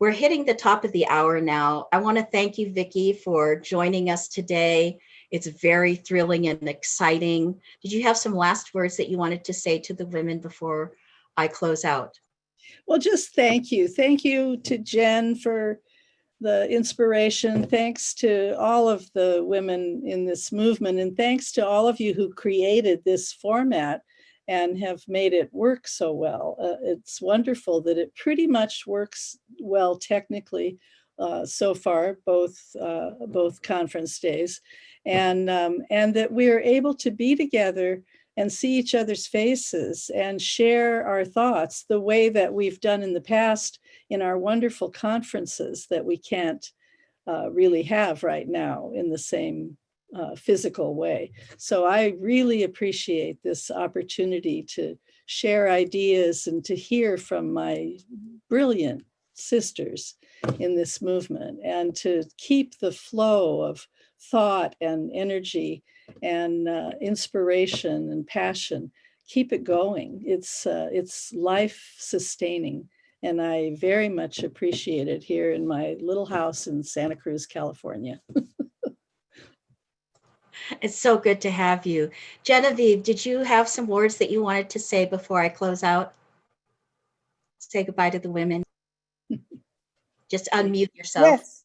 We're hitting the top of the hour now. I want to thank you, Vicki, for joining us today. It's very thrilling and exciting. Did you have some last words that you wanted to say to the women before I close out? Well, just thank you. Thank you to Jen for the inspiration. Thanks to all of the women in this movement. And thanks to all of you who created this format and have made it work so well. It's wonderful that it pretty much works well technically so far, both conference days, and that we are able to be together and see each other's faces and share our thoughts the way that we've done in the past in our wonderful conferences that we can't really have right now in the same physical way. So I really appreciate this opportunity to share ideas and to hear from my brilliant sisters in this movement, and to keep the flow of thought and energy and inspiration and passion, keep it going. It's life sustaining. And I very much appreciate it here in my little house in Santa Cruz, California. It's so good to have you. Genevieve, did you have some words that you wanted to say before I close out? Say goodbye to the women. Just unmute yourself. Yes.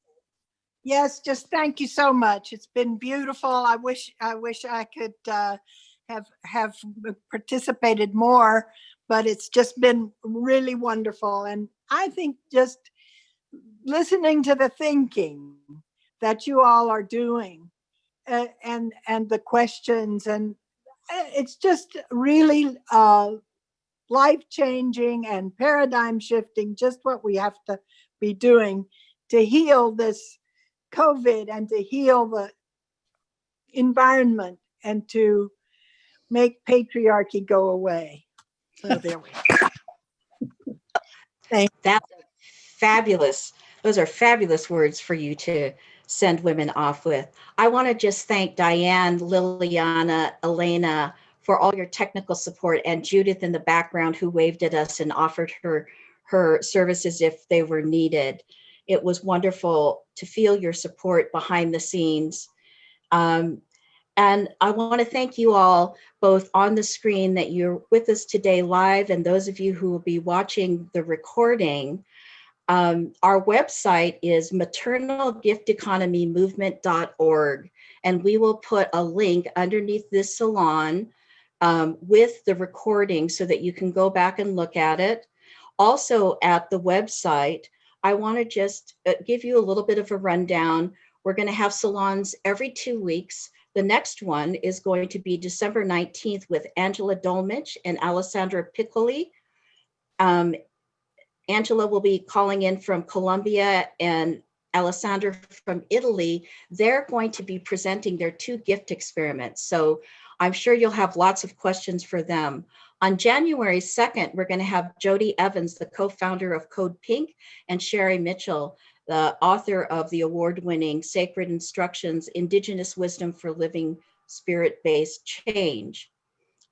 Yes, just thank you so much. It's been beautiful. I wish I could have participated more, but it's just been really wonderful. And I think just listening to the thinking that you all are doing, and the questions, and it's just really life-changing and paradigm shifting, just what we have to be doing to heal this COVID and to heal the environment and to make patriarchy go away. So there we go. That's fabulous. Those are fabulous words for you to send women off with. I want to just thank Diane, Liliana, Elena for all your technical support, and Judith in the background who waved at us and offered her services if they were needed. It was wonderful to feel your support behind the scenes. And I want to thank you all, both on the screen that you're with us today live, and those of you who will be watching the recording. Our website is maternalgifteconomymovement.org, and we will put a link underneath this salon with the recording so that you can go back and look at it. Also at the website, I want to just give you a little bit of a rundown. We're going to have salons every 2 weeks. The next one is going to be December 19th with Angela Dolmich and Alessandra Piccoli. Angela will be calling in from Colombia and Alessandra from Italy. They're going to be presenting their 2 gift experiments. So I'm sure you'll have lots of questions for them. On January 2nd, we're going to have Jody Evans, the co-founder of Code Pink, and Sherry Mitchell, the author of the award-winning Sacred Instructions, Indigenous Wisdom for Living Spirit-Based Change.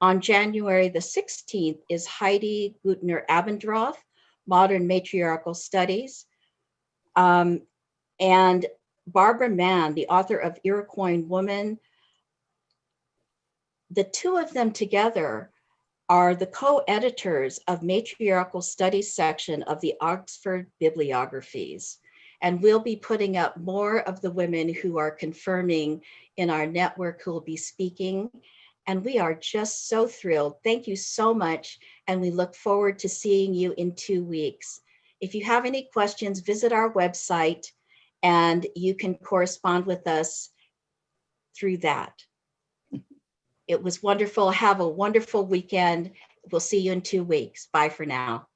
On January the 16th is Heidi Gutner-Abendroth, Modern Matriarchal Studies, and Barbara Mann, the author of Iroquois Woman, the two of them together are the co-editors of Matriarchal Studies section of the Oxford Bibliographies. And we'll be putting up more of the women who are confirming in our network who will be speaking. And we are just so thrilled. Thank you so much. And we look forward to seeing you in 2 weeks. If you have any questions, visit our website and you can correspond with us through that. It was wonderful. Have a wonderful weekend. We'll see you in 2 weeks. Bye for now.